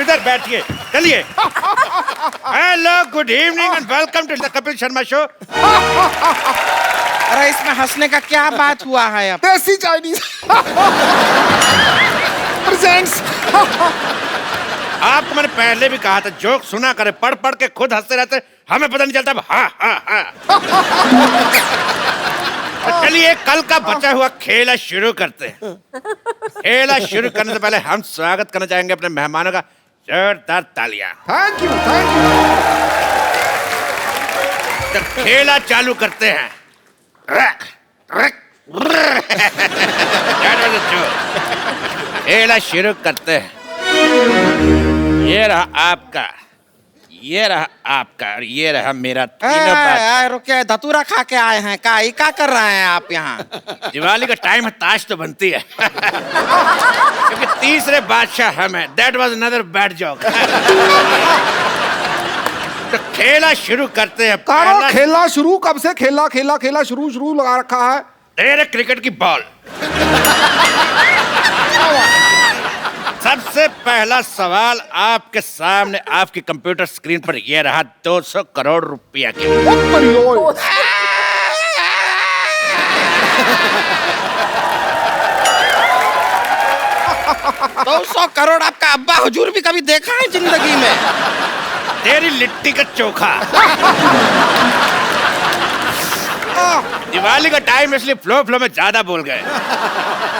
इधर बैठिए, चलिए। Hello, good evening and welcome to the Kapil Sharma show. अरे इसमें हंसने का क्या बात हुआ है अब? देसी चाइनीज प्रेजेंट्स। आपको मैंने पहले भी कहा था जोक सुना करे, पढ़ पढ़ के खुद हंसते रहते, हमें पता नहीं चलता। हाँ हाँ हाँ। चलिए कल का बचा हुआ खेला शुरू करते हैं। खेला शुरू करने से पहले हम स्वागत करना चाहेंगे अपने मेहमानों का, जोरदार तालियां। Thank you thank you. तो खेला चालू करते हैं। खेला शुरू करते हैं। ये रहा आपका, ये रहा आपका और ये रहा मेरा। तीनों बात। रुके, धतूरा खा के आए हैं क्या कर रहे हैं आप यहाँ? दिवाली का टाइम है, ताश तो बनती है। क्योंकि तीसरे बादशाह हम हैं। That was another bad joke। तो खेला शुरू करते हैं। कारो खेला शुरू कब से? खेला शुरू लगा रखा है। तेरे क्रिकेट की बॉल। सबसे पहला सवाल आपके सामने, आपकी कंप्यूटर स्क्रीन पर ये रहा 200 करोड़ रुपया के। 200 करोड़ आपका अब्बा हुजूर भी कभी देखा है जिंदगी में? तेरी लिट्टी का चोखा। दिवाली का टाइम इसलिए फ्लो में ज्यादा बोल गए।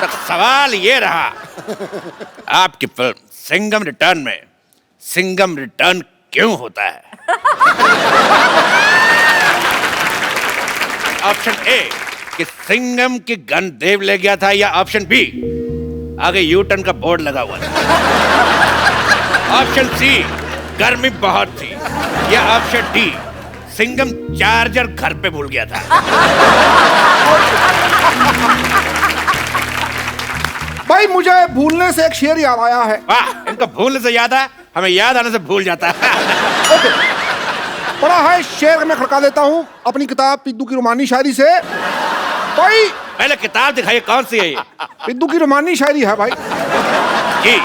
तो सवाल ये रहा, आपकी फिल्म सिंघम रिटर्न में सिंघम रिटर्न क्यों होता है? ऑप्शन ए कि सिंघम की गन देव ले गया था, या ऑप्शन बी आगे यू टर्न का बोर्ड लगा हुआ था, ऑप्शन सी गर्मी बहुत थी, या ऑप्शन डी सिंघम चार्जर घर पे भूल गया था। भाई मुझे भूलने से एक शेर याद आया है। वाह, इनको भूलने से याद है, हमें याद आने से भूल जाता है। ओके, पढ़ा है शेर में खड़का देता हूँ अपनी किताब पिद्दू की रोमानी शायरी से। भाई पहले किताब दिखाइए, कौन सी है ये? पिद्दू की रोमानी शायरी है भाई। जी।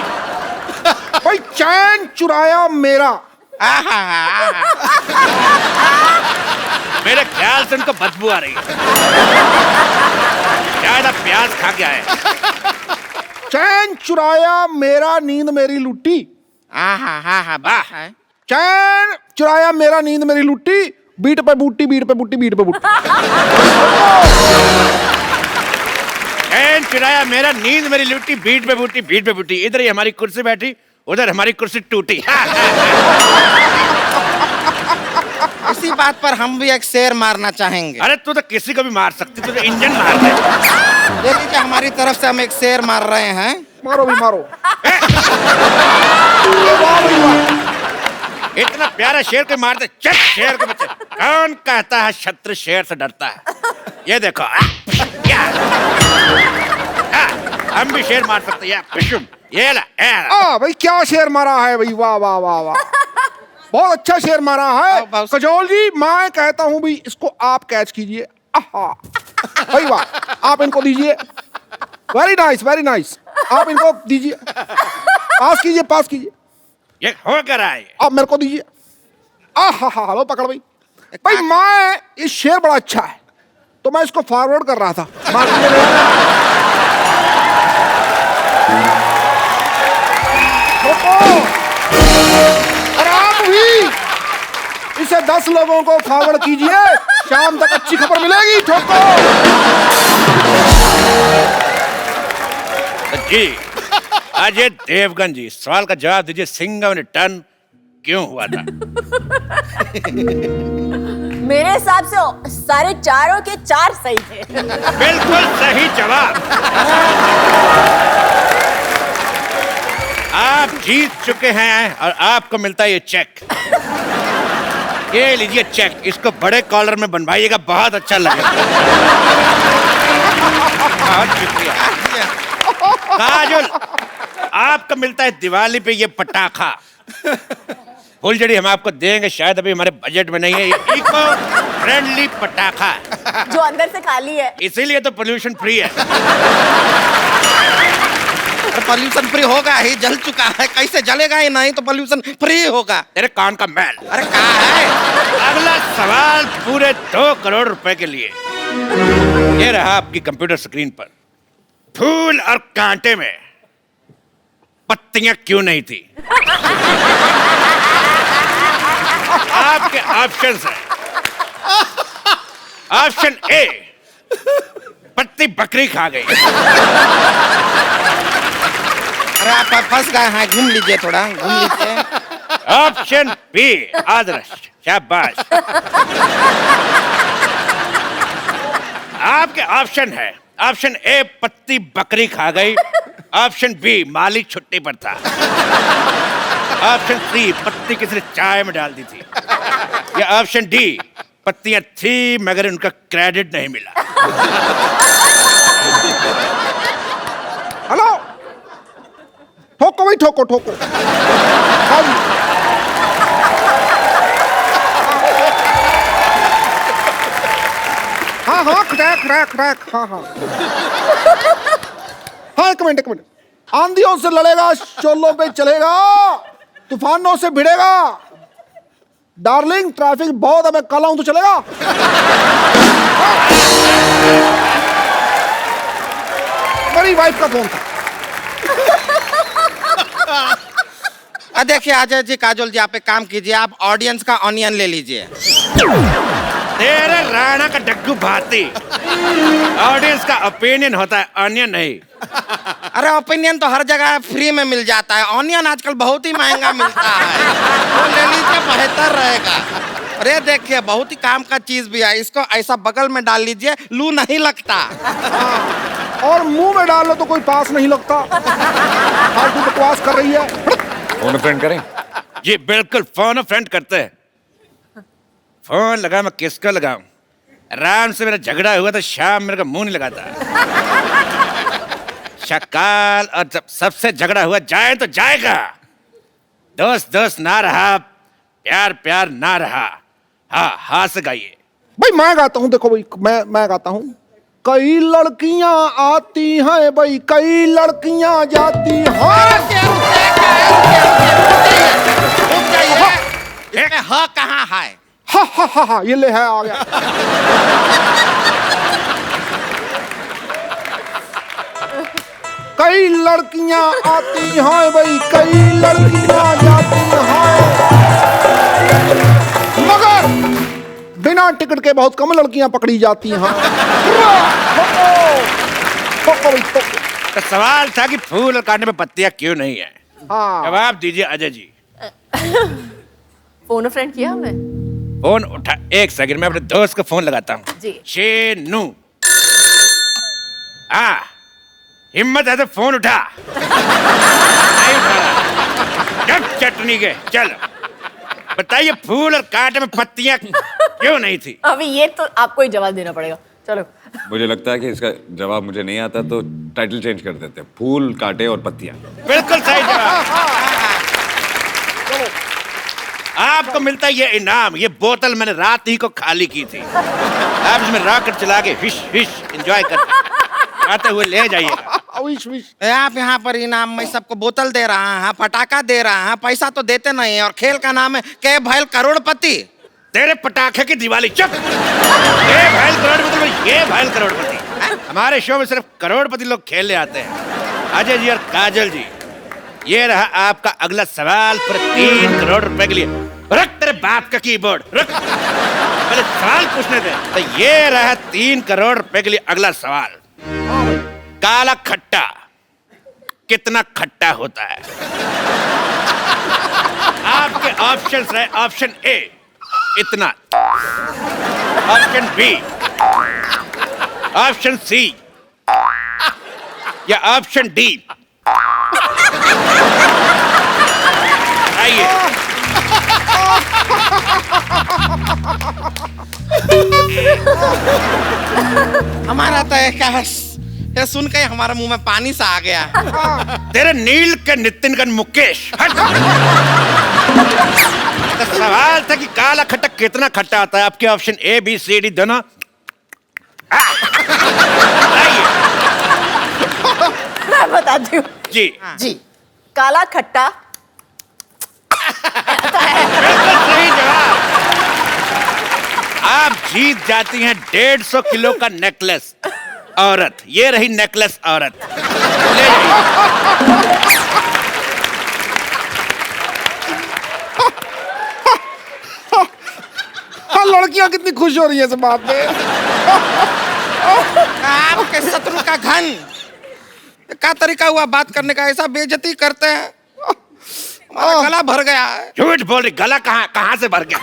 भाई चैन चुराया मेरा। मेरे ख्याल से उनको बदबू आ रही है, शायद आप प्याज खा के आए। चैन चुराया मेरा नींद मेरी लुट्टी। वाह। चैन चुराया मेरा नींद मेरी लुट्टी, बीट पे बूटी बीट पे बूटी बीट पे बूटी। चैन चुराया मेरा नींद मेरी लुट्टी, बीट पे बूटी बीट पे बूटी। इधर ही हमारी कुर्सी बैठी, उधर हमारी कुर्सी टूटी। इसी बात पर हम भी एक शेर मारना चाहेंगे। अरे तू तो किसी को भी मार सकती, तू तो इंजन मार दे। ये लीजिए, हमारी तरफ से हम एक शेर मार रहे हैं। मारो भी मारो। इतना प्यारा शेर को मारते, चल शेर के बच्चे। कौन कहता है शत्रु शेर से डरता है? ये देखो। हम भी शेर मार सकते हैं। ये ला। भाई क्या शेर मारा है भाई, वाह वाह वाह वाह, बहुत अच्छा शेर मारा है। कजोल जी, मैं कहता हूँ भाई इसको आप कैच कीजिए। भाई वाह, आप इनको दीजिए। Very nice. आप इनको दीजिए, पास कीजिए। ये हो कर आए, आप मेरे को दीजिए। लो पकड़ भाई। भाई मैं, ये शेर बड़ा अच्छा है तो मैं इसको फॉरवर्ड कर रहा था। आराम हुई, इसे 10 लोगों को फॉरवर्ड कीजिए, शाम तक अच्छी खबर मिलेगी। ठोको। जी अजय देवगन जी, सवाल का जवाब दीजिए, सिंघम रिटर्न क्यों हुआ था? मेरे हिसाब से सारे चारों के 4 सही थे। बिल्कुल सही जवाब। आप जीत चुके हैं और आपको मिलता है ये चेक। ये लीजिए चेक, इसको बड़े कॉलर में बनवाइएगा, बहुत अच्छा लगेगा। बहुत शुक्रिया। काजल, आपको मिलता है दिवाली पे ये पटाखा। फुलझड़ी हम आपको देंगे, शायद अभी हमारे बजट में नहीं है। ये इको फ्रेंडली पटाखा जो अंदर से खाली है, इसीलिए तो पोल्यूशन फ्री है। पोल्यूशन फ्री होगा ही, जल चुका है, कैसे जलेगा ही नहीं तो पोल्यूशन फ्री होगा। तेरे कान का मैल। अरे कहा है? अगला सवाल पूरे 2 करोड़ रुपए के लिए। ये रहा आपकी कंप्यूटर स्क्रीन पर। फूल और कांटे में पत्तियां क्यों नहीं थी? आपके ऑप्शंस हैं। ऑप्शन ए, पत्ती बकरी खा गई। अरे आप फंस गए हैं, घूम लीजिए, थोड़ा घूम लीजिए। ऑप्शन बी, आदर्श, शाबाश। आपके ऑप्शन है, ऑप्शन ए पत्ती बकरी खा गई, ऑप्शन बी मालिक छुट्टी पर था, ऑप्शन सी पत्ती किसी ने चाय में डाल दी थी, या ऑप्शन डी पत्तियां थी मगर उनका क्रेडिट नहीं मिला। हेलो, ठोको भाई, ठोको ठोको। हाँ जी। हाँ हाँ, क्रैक क्रैक क्रैक, हाँ हाँ। हाँ, एक मिनट एक मिनट। आंधियों से लड़ेगा, शोलों पे चलेगा, तूफानों से भिड़ेगा। डार्लिंग, ट्रैफिक बहुत है, मैं कल आऊं तो चलेगा? मेरी वाइफ का फोन था। देखिए अजय जी, काजोल जी, आप एक काम कीजिए, आप ऑडियंस का ऑनियन ले लीजिए। तेरे राणा का डग्गू भाती। ऑडियंस का ओपिनियन होता है, ऑनियन नहीं। अरे ओपिनियन तो हर जगह फ्री में मिल जाता है, ऑनियन आजकल बहुत ही महंगा मिलता है, वो ले लीजिए, बेहतर रहेगा। अरे देखिए, बहुत ही काम का चीज भी है, इसको ऐसा बगल में डाल लीजिए, लू नहीं लगता। और मुंह में डाल लो तो कोई पास नहीं लगता। फालतू बकवास कर रही है। फोन फ्रेंड करें? जी बिल्कुल, फोन फ्रेंड करते हैं। फोन लगा, मैं किसको लगाऊं? राम से मेरा झगड़ा हुआ तो शाम मेरे को मुंह नहीं लगाता। शकाल, और जब सबसे झगड़ा हुआ जाए तो जाएगा। दोस्त दोस्त ना रहा, प्यार प्यार ना रहा। हाँ हाँ से गाइए। भाई मैं गाता हूँ, देखो भाई, मैं गाता हूँ। कई लड़कियां आती हैं भाई, कई लड़कियां जाती हैं। इसमें ह कहाँ है? हा हा हा हा, ये ले है, आ गया। कई लड़कियां आती हैं भाई, कई लड़कियां जाती हैं, मगर बिना टिकट के बहुत कम लड़कियां पकड़ी जाती हैं। तो सवाल था कि फूल और कांटे में पत्तियां क्यों नहीं है। हाँ। जवाब दीजिए अजय जी। फोन फ्रेंड किया हमने। फोन उठा, एक सेकंड, मैं अपने दोस्त को फोन लगाता हूँ। जी। शेनू, हाँ, हिम्मत है तो फोन उठा। नहीं उठा रहा। जब चटनी के, चल बताइए, फूल और कांटे में पत्तियां क्यों नहीं थी? अभी ये तो आपको ही जवाब देना पड़ेगा। चलो। मुझे लगता है कि इसका जवाब मुझे नहीं आता, तो टाइटल चेंज कर देते हैं, फूल, कांटे और पत्तियां। बिल्कुल सही जवाब। आपको मिलता है ये इनाम। ये बोतल मैंने रात ही को खाली की थी। आप इसमें रॉकेट चला के हिश हिश एंजॉय करते आते हुए ले जाइएगा। आप यहाँ पर इनाम में सबको बोतल दे रहा है, पटाखा दे रहा है, पैसा तो देते नहीं है, और खेल का नाम है के भैल करोड़पति। तेरे पटाखे की दिवाली। चुप। ये भैल करोड़पति, ये भैल करोड़पति। हमारे शो में सिर्फ करोड़पति लोग खेलने आते हैं। अजय जी और काजल जी, ये रहा आपका अगला सवाल पर 3 करोड़ रुपए के लिए। रख तेरे बाप का कीबोर्ड, रख। पहले सवाल पूछने दे। तो ये रहा 3 करोड़ रुपए के लिए अगला सवाल। काला खट्टा कितना खट्टा होता है? आपके ऑप्शंस रहे, ऑप्शन ए इतना, ऑप्शन बी, ऑप्शन सी, या ऑप्शन डी। आइए। हमारा तो ये सुन के हमारे मुंह में पानी सा आ गया। तेरे नील के नितिन का मुकेश। हट। तो सवाल था कि काला खट्टा कितना खट्टा आता है। आपके option A B C D दोनों। मैं बताती हूँ। जी जी, काला खट्टा। सही जवाब। आप जीत जाती हैं 150 किलो का नेकलेस औरत। ये रही नेकलेस औरत, ले जाइए। हाँ, लड़कियां कितनी खुश हो रही है इस बात पे। आपके शत्रु का घन क्या तरीका हुआ बात करने का, ऐसा बेइज्जती करते हैं। हमारा गला भर गया है। झूठ बोल रही, गला कहाँ से भर गया?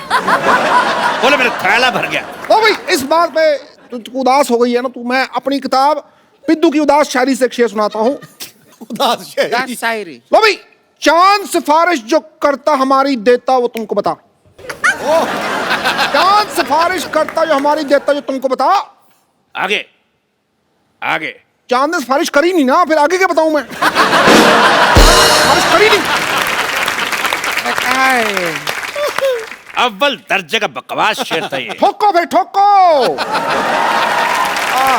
बोले मेरा थैला भर गया। तो भाई इस बात पे तू उदास हो गई है ना, तू मैं अपनी किताब पिद्दू की उदास शायरी से एक शेर सुनाता हूँ। उदास क्या शायरी। शायरी। लो भाई, चांद सिफारिश जो करता हमारी देता वो तुमको बता। चांद सिफारिश करता जो हमारी देता जो तुमको बता। आगे आगे। चांद ने सिफारिश करी नहीं ना, फिर आगे क्या बताऊं मैं? सिफारिश करी नहीं। अव्वल दर्जे का बकवास शेर था ये। ठोको फिर ठोको।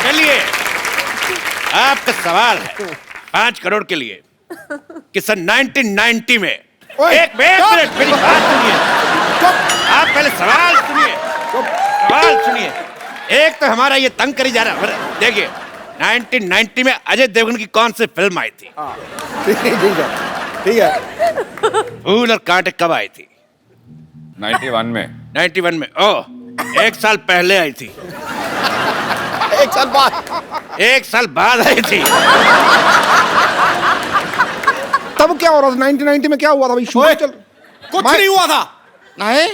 चलिए, आपका सवाल है 5 करोड़ के लिए कि सन 1990 में एक मिनट मेरी बात सुनिए। आप पहले सवाल सुनिए, सवाल सुनिए। एक तो हमारा ये तंग करी जा रहा है। देखिए 1990 में अजय देवगन की कौन सी फिल्म आई थी? ठीक है। फूल और कांटे कब आई थी? 91 में। 91 में। ओह, 1 साल पहले आई थी। 1 साल बाद। 1 साल बाद आई थी। तब क्या हो रहा था 1990 में? क्या हुआ था भाई? शूटिंग चल, कुछ नहीं हुआ था। नहीं,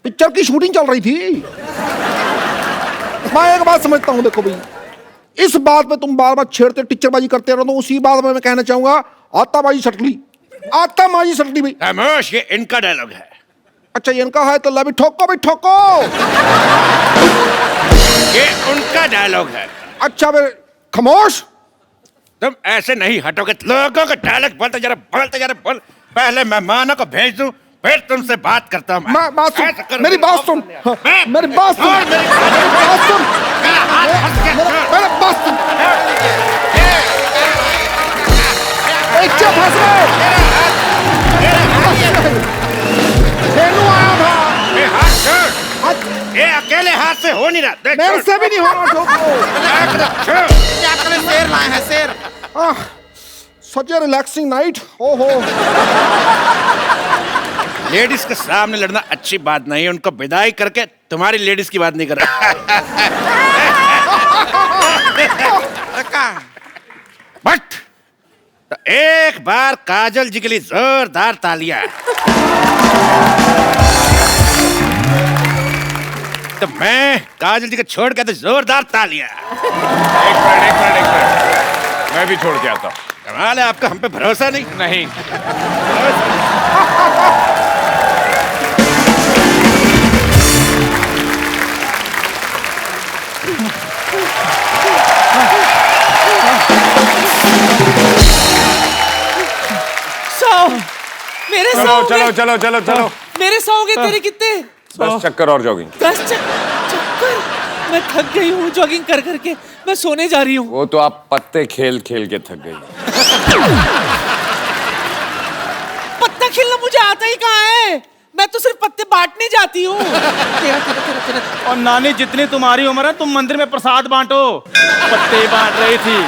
पिक्चर की शूटिंग चल रही थी। मैं एक बात समझता हूँ, देखो भाई, इस बात पे तुम बार बार छेड़ते टीचरबाजी करते रहो, तो उसी बात में मैं कहना चाहूंगा आताबाजी सटली, आताबाजी सटली भाई। खामोश, ये इनका डायलॉग है। अच्छा, ये इनका है तो ला भी ठोको भाई ठोको। ये उनका डायलॉग है। अच्छा फिर खामोश। तुम ऐसे नहीं हटोगे। लोगों का डायलॉग बोलते जा रहे बोल। पहले मेहमानों को भेज दूं, फिर तुमसे बात करता हूं। बात सुन, ऐसा करो। मेरी बात सुन, मेरी बात सुन, और मेरी बात सुन, मेरा हाथ फंस गया। मेरी बात सुन। चुप हंस रहे। आया था। ये हाथ छोड़। ये अकेले हाथ से हो नहीं रहा। देख, मेरे छोड़। से भी नहीं हो रहा ठोको। छोड़। क्या करें, शेर लाए हैं शेर। सच ए रिलैक्सिंग नाइट। ओहो, लेडीज के सामने लड़ना अच्छी बात नहीं है। उनको विदाई करके तुम्हारी लेडीज की बात नहीं कर रहा। बट तो एक बार काजल जी के लिए जोरदार तालियां। तो मैं काजल जी को छोड़ के तो जोरदार तालियां। एक मिनट। मैं भी छोड़ के आता हूँ। कमाल है आपका, हम पे भरोसा नहीं। नहीं। मेरे चलो। मेरे 100 के तेरे कितने? 10 चक्कर और जॉगिंग। 10 चक्कर। मैं थक गई हूँ जॉगिंग कर करके, मैं सोने जा रही हूँ। वो तो आप पत्ते खेल खेल के थक गई। पत्ता खेलना मुझे आता ही कहाँ है, मैं तो सिर्फ पत्ते बांटने जाती हूँ। तेरा। और नानी जितनी तुम्हारी उम्र है, तुम मंदिर में प्रसाद बांटो, पत्ते बांट रही थी।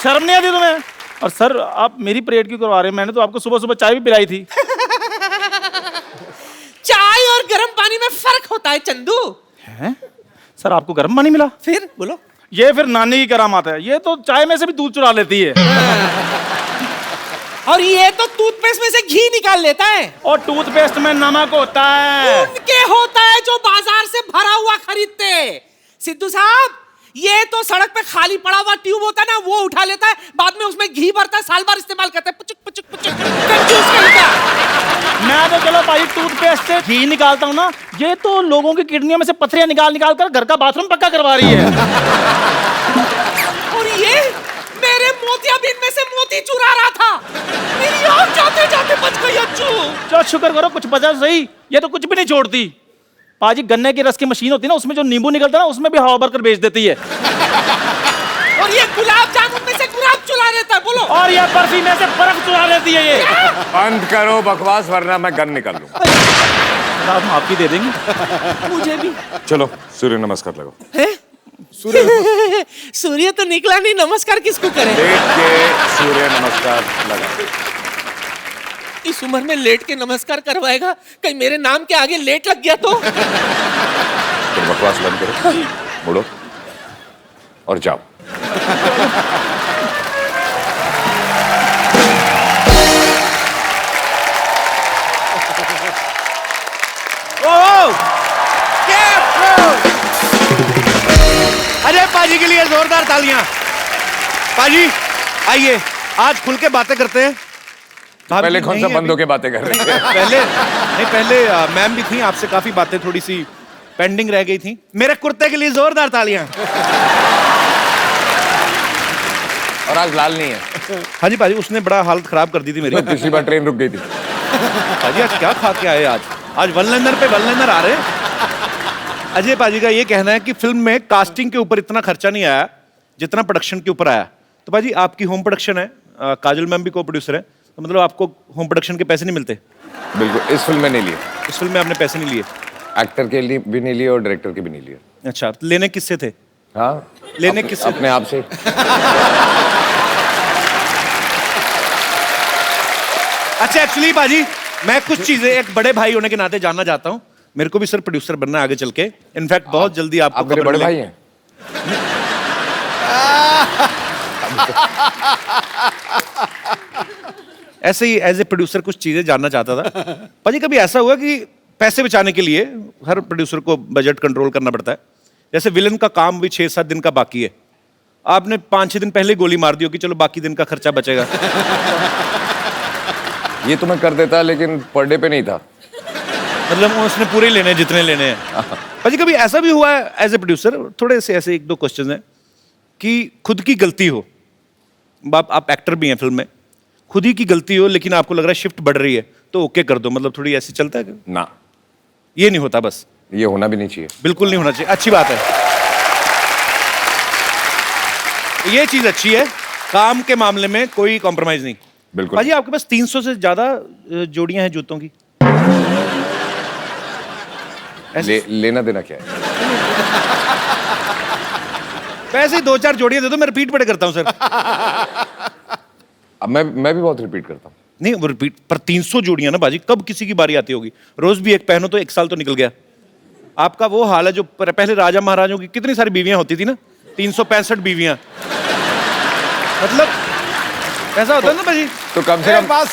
शर्म नहीं आती तुम्हें? और सर, आप मेरी परेड क्यों करवा रहे हैं? मैंने तो आपको सुबह सुबह चाय भी पिलाई थी। चाय और गर्म पानी में फर्क होता है चंदू। हैं? सर, आपको गर्म पानी मिला? फिर बोलो। ये फिर नानी की करामात है। ये तो चाय में से भी दूध चुरा लेती है। और ये तो टूथपेस्ट में से घी निकाल लेता है। और टूथपेस्ट में नमक होता है। उनके होता है जो बाजार से भरा हुआ खरीदते। सिद्धू साहब, ये तो सड़क पे खाली पड़ा हुआ ट्यूब होता है ना, वो उठा लेता है, बाद में उसमें घी भरता है, साल भर इस्तेमाल करता है। पुचुक पुचुक पुचुक कंजूस कहीं। मैं तो चलो भाई टूथपेस्ट से घी निकालता हूँ ना, ये तो लोगों की किडनियों में से पथरियां निकाल निकाल कर घर का बाथरूम पक्का करवा रही है। और ये मेरे मोतियाबिंद में से मोती चुरा रहा था। मेरी आँख जाते जाते बच गई अच्छू। चलो शुक्र करो कुछ बचा सही, ये तो कुछ भी नहीं छोड़ती। पाजी, गन्ने की रस की मशीन होती है ना, उसमें जो नींबू निकलता है ना, उसमें भी हवा भरकर बेच देती है। और और ये गुलाब जामुन में से गुलाब चुरा देता है, बोलो। और ये बर्फी में से बर्फ चुरा लेती है ये। बंद करो बकवास वरना मैं गन निकाल लूं। आप माफी दे देंगे मुझे भी। चलो सूर्य नमस्कार लगाओ। है? सूर्य तो निकला नहीं, नमस्कार किसको करें? लेट के सूर्य नमस्कार लगाओ। इस उम्र में लेट के नमस्कार करवाएगा, कहीं मेरे नाम के आगे लेट लग गया तो? फिर बकवास बंद करो, मुड़ो और जाओ। अरे पाजी के लिए जोरदार तालियां। पाजी आइए, आज खुल के बातें करते हैं। पहले कौन सा बंदों के बातें कर रहे थे? पहले मैम भी थी, आपसे काफी बातें थोड़ी सी पेंडिंग रह गई थी। मेरे कुर्ते के लिए जोरदार तालियां। और आज लाल नहीं है। हाँ जी पाजी, उसने बड़ा हालत खराब कर दी थी मेरी। पिछली बार ट्रेन रुक गई थी। पाजी आज क्या खा के आए? आज वन लाइनर पे वन लाइनर आ रहे हैं। अजय पाजी का ये कहना है कि फिल्म में कास्टिंग के ऊपर इतना खर्चा नहीं आया जितना प्रोडक्शन के ऊपर आया। तो पाजी आपकी होम प्रोडक्शन है, काजल मैम भी को प्रोड्यूसर है, तो मतलब आपको होम प्रोडक्शन के पैसे नहीं मिलते? बिल्कुल, इस फिल्म में नहीं लिए। इस फिल्म में आपने पैसे नहीं लिए? एक्टर के लिए भी नहीं लिए और डायरेक्टर के भी नहीं लिए। अच्छा, तो लेने किससे थे? हाँ, लेने किससे? अपने आप से। अच्छा एक्चुअली पाजी मैं कुछ चीजें एक बड़े भाई होने के नाते जानना चाहता हूँ। मेरे को भी सर प्रोड्यूसर बनना है आगे चल के। इनफैक्ट बहुत जल्दी आपको आप मेरे बड़े भाई हैं। ऐसे ही एज ए प्रोड्यूसर कुछ चीजें जानना चाहता था। पाजी कभी ऐसा हुआ कि पैसे बचाने के लिए हर प्रोड्यूसर को बजट कंट्रोल करना पड़ता है, जैसे विलन का काम भी 6-7 दिन का बाकी है, आपने 5-6 दिन पहले गोली मार दी हो कि चलो बाकी दिन का खर्चा बचेगा? ये तो मैं कर देता लेकिन पर डे पे नहीं था। मतलब उसने पूरे लेने हैं जितने लेने हैं। पाजी कभी ऐसा भी हुआ है एज ए प्रोड्यूसर, थोड़े से ऐसे 1-2 क्वेश्चन हैं, कि खुद की गलती हो, आप एक्टर भी हैं फिल्म में, खुद ही की गलती हो लेकिन आपको लग रहा है शिफ्ट बढ़ रही है तो ओके कर दो, मतलब थोड़ी ऐसे चलता है? ना, ये नहीं होता? बस ये होना भी नहीं चाहिए। बिल्कुल नहीं होना चाहिए। अच्छी बात है, ये चीज अच्छी है, काम के मामले में कोई कॉम्प्रोमाइज नहीं। बिल्कुल। पाजी आपके पास 300 से ज्यादा जोड़ियां हैं जूतों की। लेना देना क्या है? वैसे ही 2-4 जोड़ियां दे दो, मैं रिपीट बड़े करता हूं सर। अब मैं भी बहुत रिपीट करता हूँ। नहीं वो रिपीट पर 300 जोड़ियां ना बाजी, कब किसी की बारी आती होगी? रोज भी एक पहनो तो 1 साल तो निकल गया। आपका वो हाल है जो पहले राजा महाराजों की कितनी सारी बीवियां होती थी ना, 365 बीवियां, मतलब ऐसा होता है ना बाजी। तो कम से कम पास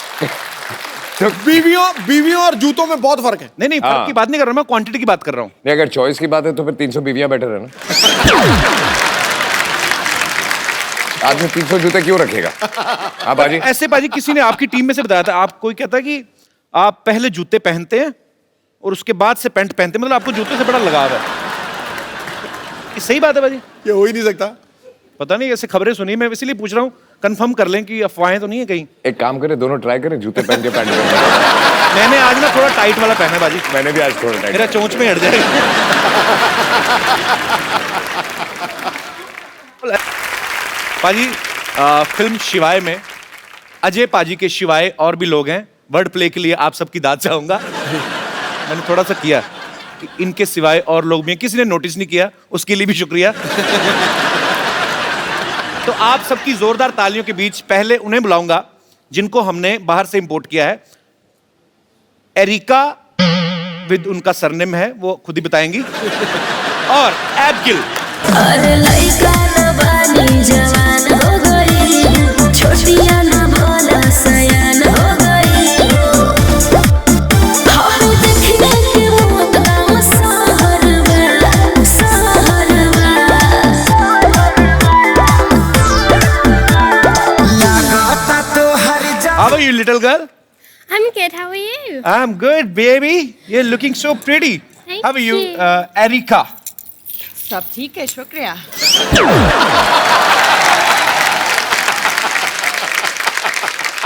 बीवियों और जूतों में बहुत फर्क है। नहीं फर्क की बात नहीं कर रहा मैं, क्वांटिटी की बात कर रहा हूँ। नहीं, अगर चॉइस की बात है तो फिर 300 बीवियां बेटर है ना। आदमी 300 जूते क्यों रखेगा? हाँ बाजी। ऐसे बाजी किसी ने आपकी टीम में से बताया था, आप कोई कहता है कि आप पहले जूते पहनते हैं और उसके बाद से पैंट पहनते हैं, मतलब आपको जूते से बड़ा लगाव है। ये सही बात है बाजी? ये हो ही नहीं सकता। पता नहीं, ऐसे खबरें सुनी, मैं इसीलिए पूछ रहा हूँ, कंफर्म कर लें कि अफवाहें तो नहीं है कहीं। एक काम करें, दोनों ट्राई करें, जूते पहन के पैंट पहन। मैंने आज ना थोड़ा टाइट वाला पहना है बाजी। मैंने भी आज थोड़ा टाइट। मेरा चोंच में हट जाएगा। पाजी फिल्म शिवाय में अजय पाजी के शिवाय और भी लोग हैं। वर्ड प्ले के लिए आप सबकी दाद चाहूंगा। मैंने थोड़ा सा किया कि इनके सिवाय और लोग भी हैं, किसी ने नोटिस नहीं किया, उसके लिए भी शुक्रिया। तो आप सबकी जोरदार तालियों के बीच पहले उन्हें बुलाऊंगा जिनको हमने बाहर से इंपोर्ट किया है। एरिका विद उनका सरनेम है, वो खुद ही बताएंगी, और एबगिल। अरे लइका न बानी जवान हो गई, छोटिया न भोला सयान हो गई। हाय देखने के वो गाँव सहरवा, सहरवा। लागता तो हर How are you, little girl? I'm good. How are you? I'm good, baby. You're looking so pretty. Thank How are you, you. Erika? सब ठीक है, शुक्रिया।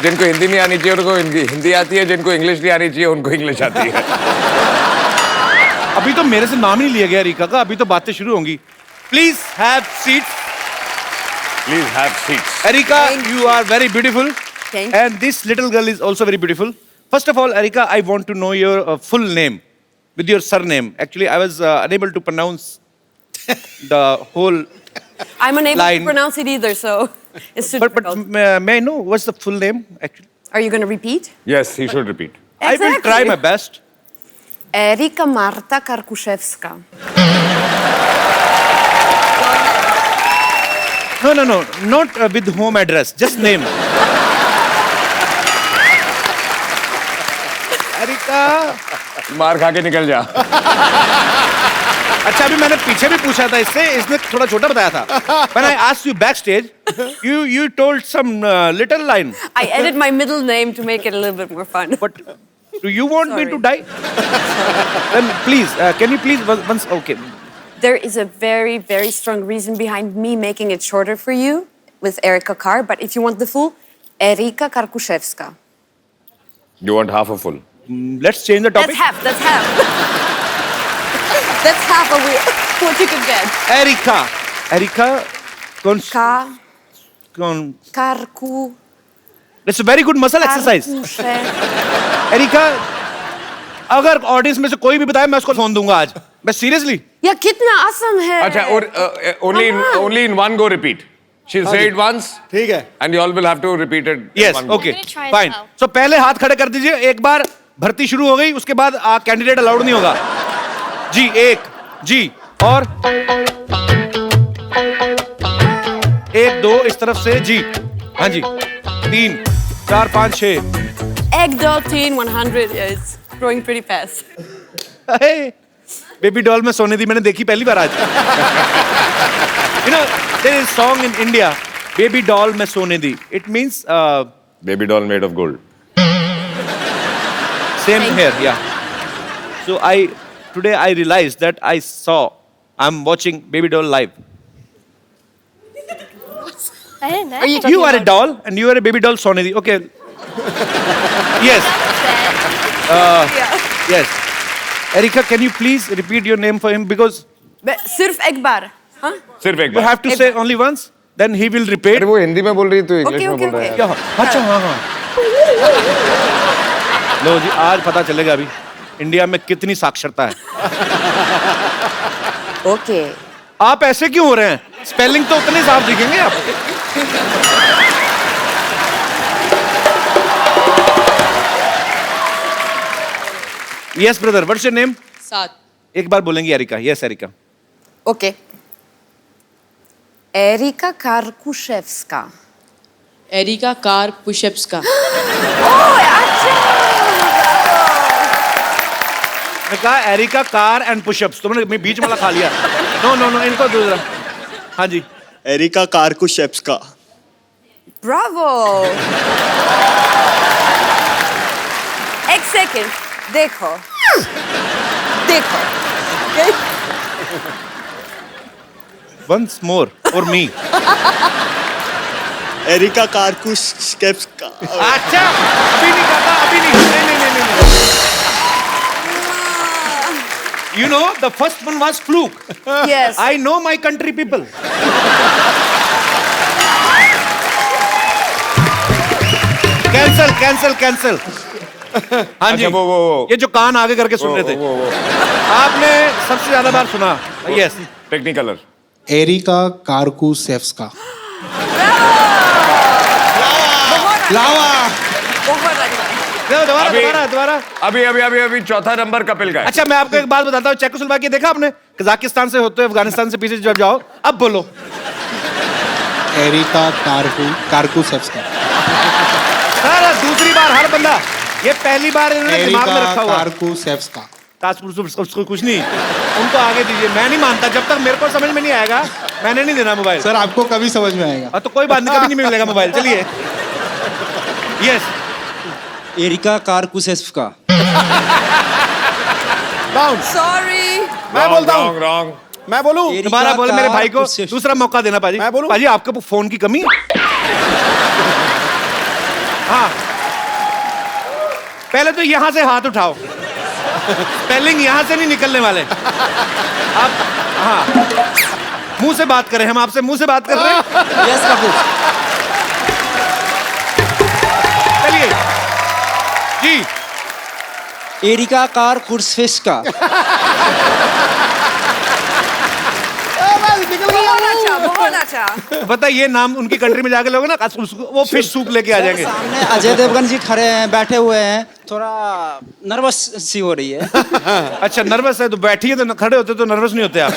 जिनको हिंदी नहीं आनी चाहिए उनको हिंदी आती है, जिनको इंग्लिश नहीं आनी चाहिए उनको इंग्लिश आती है। अभी तो मेरे से नाम ही नहीं लिया गया एरिका का, अभी तो बातें शुरू होंगी। Please have seat. Please have seats. Erika, you are very beautiful. Thank you. And this little girl is also very beautiful. First of all, Erika, I want to know your full name with your surname. Actually, I was unable to pronounce the whole I'm unable line. to pronounce it either, so it's too But difficult. may I know what's the full name actually? Are you going to repeat? Yes, he should repeat. I will try my best. Erika Marta Karkuszewska. No, not with home address, just name. Erika. मार खा के निकल जा. अच्छा अभी मैंने पीछे भी पूछा था इससे, इसने थोड़ा छोटा बताया था. When I asked you backstage, you told some little line. I added my middle name to make it a little bit more fun. But do you want me to die? Then please, can you please once? Okay. There is a very, very strong reason behind me making it shorter for you with Erika Kar, but if you want the full, Erika Karkuszewska. You want half a full? Let's change the topic. That's half, that's half. That's half of what you could get. Erika, Karku. That's a very good muscle exercise. Erika, अगर audience में से कोई भी बताए मैं उसको phone दूंगा आज. मैं seriously. या कितना आसान है. अच्छा, और only in one go repeat. She'll say it once. ठीक है. And you all will have to repeat it. Yes, okay, fine. So पहले हाथ खड़े कर दीजिए. एक बार भर्ती शुरू हो गई, उसके बाद कैंडिडेट अलाउड नहीं होगा. जी एक, जी और एक दो इस तरफ से जी. हाँ जी. 3, 4, 5, 6. Egg doll teen 100. Yeah, it's growing pretty fast. Baby doll में सोने दी मैंने देखी पहली बार आज. You know, there is a song in India, Baby doll में सोने दी. It means Baby doll made of gold. same here, yeah. So today I realized that I'm watching Baby doll live. I didn't know. You are a doll and you are a baby doll सोने दी. Okay. Yes. Yes. Erika, can you please repeat your name for him because सिर्फ एक बार. हाँ? सिर्फ एक you bar. have to say only once, then he will repeat. अरे वो हिंदी में बोल रही है, तू इंग्लिश Okay, में okay, बोल रहा है. क्या? अच्छा हाँ. लो जी, आज पता चलेगा अभी इंडिया में कितनी साक्षरता है. Okay. आप ऐसे क्यों हो रहे हैं? स्पेलिंग तो उतने साफ दिखेंगे आप. Yes, brother. What's your name? साथ. एक बार बोलेंगी Erika. Yes, Erika. Okay. Erika Karkuszewska. Erika कार पुशअप्स का. Oh, अच्छा. मैं कहा एरिका कार एंड पुशअप्स. तुमने मैं बीच वाला खा लिया. नो इनको दूसरा. हाँ जी. Erika Karkushevska. Bravo. एक सेकंड. देखो. Okay? Once more for me. Erika Karkushevska. अच्छा. अभी नहीं कहा. अभी नहीं. You know, the first one was fluke. Yes. I know my country people. Cancel. हाँ जी. अच्छा, वो. ये जो कान आगे करके सुन रहे थे. वो. आपने सबसे ज्यादा बार सुना. Yes. टेक्निकलर. एरिका कार्कुशेव्स्का. दोबारा. अभी चौथा नंबर कपिल का है. अच्छा मैं आपको एक बात बताता हूँ. चेकोस्लोवाकिया देखा आपने? कजाकिस्तान से होते हुए अफगानिस्तान से पीछे जब जाओ. अब बोलो. एरिका कार्कुशेव्स्का. सर दूसरी बार हर बंदा. ये पहली बार इन्होंने दिमाग में एरिका रखा हुआ. कार्कुशेव्स्का. उसको कुछ नहीं. उनको आगे दीजिए. मैं नहीं मानता जब तक मेरे को समझ में नहीं आएगा. मैंने नहीं देना मोबाइल. सर आपको कभी समझ में आएगा. तो कोई बात नहीं. कभी नहीं मिलेगा मोबाइल. चलिए. यस. एरिका कार्कुशेव्स्का. Sorry. मैं बोलता हूँ. रॉन्ग. मैं बोलूँ. दोबारा बोले. मेरे भाई को दूसरा मौका देना पाजी. मैं बोलूं? पाजी आपको फोन की कमी. हाँ. पहले तो यहाँ से हाथ उठाओ. स्पेलिंग यहाँ से नहीं निकलने वाले. आप हाँ. मुंह से बात करें, हम आपसे मुंह से बात कर रहे हैं। यस कपूर। चलिए जी। Areca car कुर्सफिस्का। बहुत अच्छा। पता है ये नाम उनकी कंट्री में जाके लोग ना वो फिश सूप लेके आ जाएंगे। सामने अजय देवगन जी खड़े हैं, बैठे हुए हैं, थोड़ा नर्वस सी हो रही है। अच्छा नर्वस है तो बैठिए, तो खड़े होते तो नर्वस नहीं होते आप।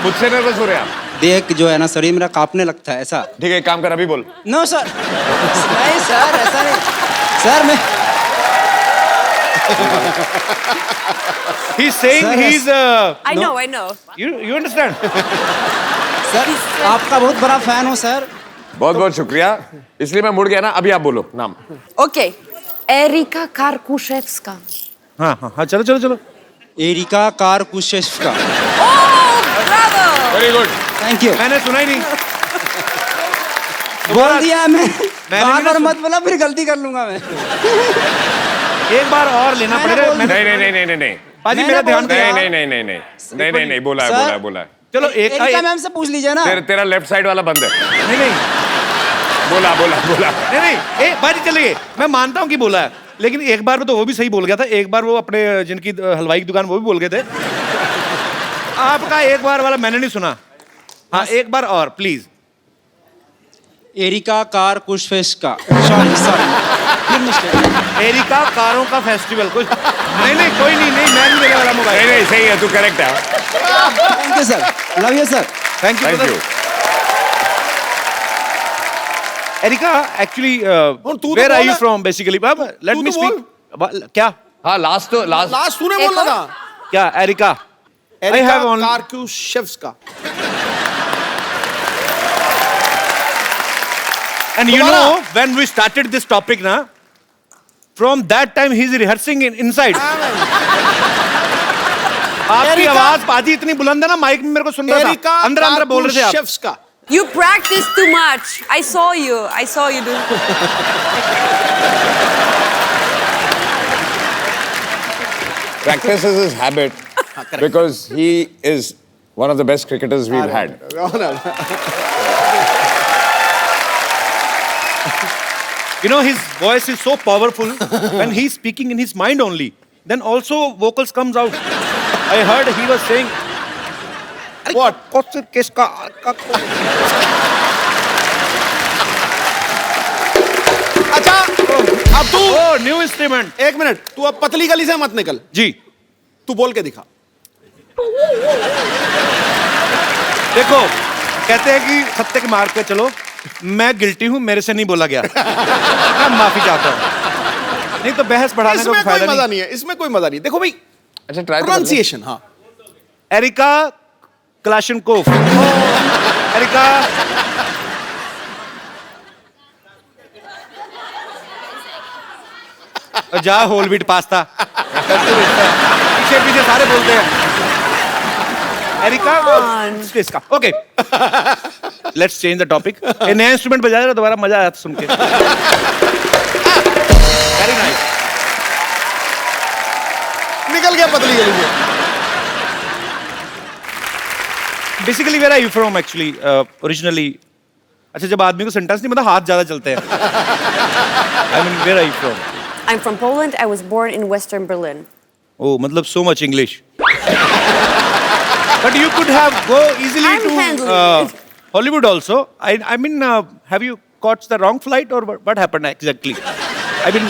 मुझसे नर्वस हो रहे हैं आप? देख जो है ना शरीर मेरा कांपने लगता है ऐसा। ठीक है, एक काम कर, अभी बोल। नो सर, नहीं सर, ऐसा नहीं सर। मैं He's saying he's I know. you understand? Sir आपका बहुत बड़ा फैन हूँ सर। बहुत बहुत शुक्रिया, इसलिए मैं मुड़ गया ना। अभी आप बोलो नाम। Okay. Erika Karkushevska. हाँ चलो। Erika Karkushevska. Oh, bravo. Very good. Thank you. मैंने सुना ही नहीं। बोल दिया मैं। नहीं बार मत बोला, फिर गलती कर लूंगा मैं। एक बार और लेना पड़ेगा। नहीं। पाजी मेरा ध्यान नहीं, बोला। चलो एरिका मैम से पूछ लीजिए ना। तेरा लेफ्ट साइड वाला बंद है। नहीं बोला। नहीं बाजी चलिए, मैं मानता हूँ कि बोला है, लेकिन एक बार तो वो भी सही बोल गया था। एक बार वो अपने जिनकी हलवाई की दुकान वो भी बोल गए थे। आपका एक बार वाला मैंने नहीं सुना। हाँ एक बार और please. Erika Karkushevska. Sorry. Erika कारों का फेस्टिवल कुछ नहीं कोई नहीं मैं नहीं देने वाला मोबाइल। नहीं सही है, तू करेक्ट है। Thank you sir, love you sir. Thank you. Erika actually where are you from basically? Let me speak. क्या? हाँ लास्ट तूने बोला था क्या? Erika Erika Karkushevska. And you know, when we started this topic, na, from that time he's rehearsing inside. आपकी आवाज पाजी इतनी बुलंद है ना, माइक में मेरे को सुन रहा था। अंदर बोल रहे थे आप। You practice too much. I saw you do. Practice is his habit because he is one of the best cricketers we've had. You know, his voice is so powerful when he's speaking in his mind only. Then also vocals comes out. I heard he was saying, what? अच्छा अब तू new instrument. एक minute, तू अब पतली गली से मत निकल जी। तू बोल के दिखा। देखो कहते हैं कि सत्य के मार्ग पे चलो। मैं गिल्टी हूं, मेरे से नहीं बोला गया। मैं माफी चाहता हूं। नहीं तो बहस बढ़ाने का फायदा मजा नहीं है। इसमें कोई मजा नहीं। देखो भाई, अच्छा ट्राई प्रोनाउंसिएशन। हाँ, एरिका क्लाशनकोफ। एरिका जा होल व्हीट पास्ता। पीछे पीछे सारे बोलते हैं एरिका इसका। Okay let's change the topic. ये नया इंस्ट्रूमेंट बजा रहा, दोबारा मजा आया सुन के। Very nice. निकल गया पतली गली से। Basically where are you from actually originally? अच्छा जब आदमी को सेंटेंस नहीं मतलब हाथ ज्यादा चलते हैं। I mean where are you from? I'm from Poland. I was born in Western Berlin. Oh, मतलब so much English. But you could have go easily I'm handling to it. Hollywood also. I mean, have you caught the wrong flight or what happened exactly? I mean,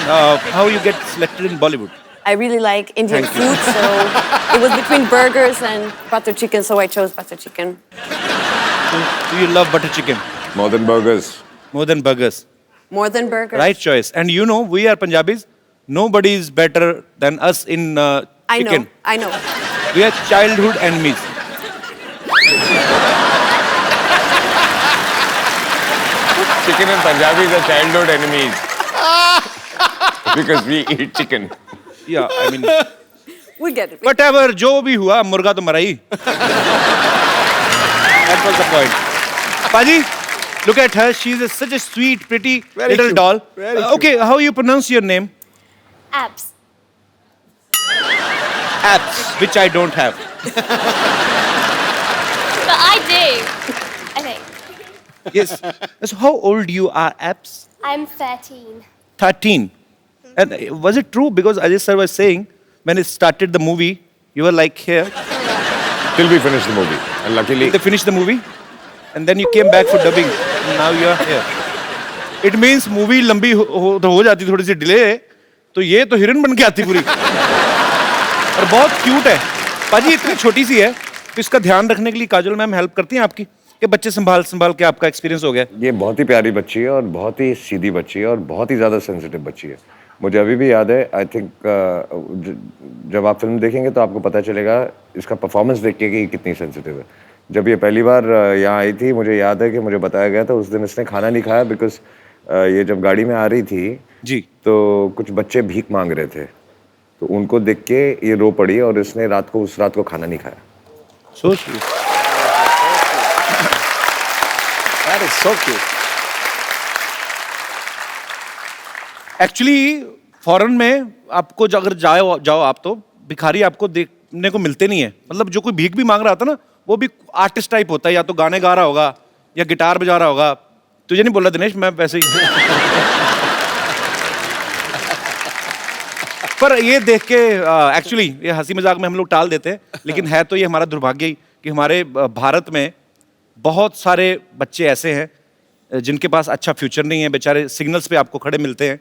how you get selected in Bollywood? I really like Indian food, so it was between burgers and butter chicken, so I chose butter chicken. Do you love butter chicken? More than burgers. More than burgers. More than burgers. Right choice. And you know, we are Punjabis. Nobody is better than us in chicken. I know. We are childhood enemies. Chicken and Punjabis are childhood enemies. Because we eat chicken. Yeah, I mean, We get it. whatever, जो भी हुआ, मुर्गा तो मरा ही. That was the point. Paji, look at her. She's such a sweet, pretty Very little cute. doll. Very Okay, how you pronounce your name? Abs. Apps, which I don't have. But I do. I think. Yes. So how old you are, Abs? I'm 13. 13. And was it true? Because Ajay sir was saying when it started the movie, you were like here. Till we finished the movie. And luckily, They finished the movie, and then you came back for dubbing. And now you are here. It means movie लंबी हो जाती थोड़ी सी delay, तो ये तो हिरन बन के आती पूरी। और बहुत क्यूट है। पाजी इतनी छोटी सी है, तो इसका ध्यान रखने के लिए काजल मैम हेल्प करती हैं आपकी? ये बच्चे संभाल के आपका एक्सपीरियंस हो गया? ये बहुत ही प्यारी बच्ची है और बहुत ही सीधी बच्ची है और बहुत ही ज़्यादा सेंसिटिव बच्ची है। मुझे अभी भी याद है, आई थिंक जब आप फिल्म देखेंगे तो आपको पता चलेगा इसका परफॉर्मेंस देख के कि ये कितनी सेंसिटिव है। जब ये पहली बार यहाँ आई थी, मुझे याद है कि मुझे बताया गया था उस दिन इसने खाना नहीं खाया बिकॉज ये जब गाड़ी में आ रही थी जी, तो कुछ बच्चे भीख मांग रहे थे, तो उनको देख के ये रो पड़ी और इसने उस रात को खाना नहीं खाया। So sweet. That is so cute. Actually foreign में आपको अगर जाओ आप, तो भिखारी आपको देखने को मिलते नहीं है। मतलब जो कोई भीख भी मांग रहा था ना, वो भी आर्टिस्ट टाइप होता है, या तो गाने गा रहा होगा या गिटार बजा रहा होगा। तुझे नहीं बोल रहा दिनेश, मैं वैसे ही पर ये देख के एक्चुअली ये हंसी मजाक में हम लोग टाल देते हैं, लेकिन है तो ये हमारा दुर्भाग्य ही कि हमारे भारत में बहुत सारे बच्चे ऐसे हैं जिनके पास अच्छा फ्यूचर नहीं है, बेचारे सिग्नल्स पे आपको खड़े मिलते हैं।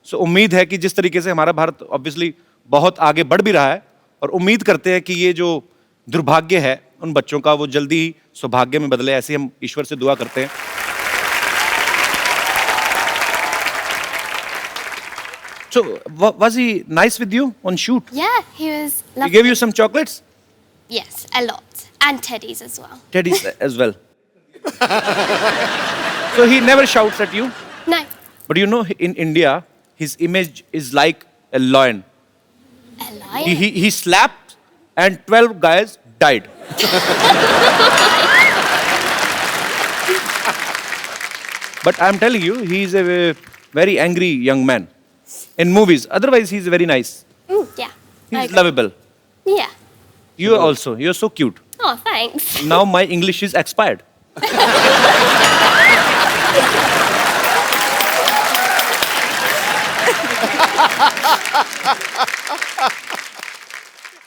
सो उम्मीद है कि जिस तरीके से हमारा भारत ऑब्वियसली बहुत आगे बढ़ भी रहा है, और उम्मीद करते हैं कि ये जो दुर्भाग्य है उन बच्चों का वो जल्दी ही सौभाग्य में बदले, ऐसे हम ईश्वर से दुआ करते हैं। So, was he nice with you on shoot? Yeah, he was He lovely. gave you some chocolates? Yes, a lot. And teddies as well. Teddies as well. So he never shouts at you? No. But you know, in India, his image is like a lion. A lion? He slapped and 12 guys died. But I'm telling you, he is a very angry young man. In movies. Otherwise, he's very nice. Yeah. He's Okay. lovable. Yeah. You also. You're so cute. Oh, thanks. Now my English is expired.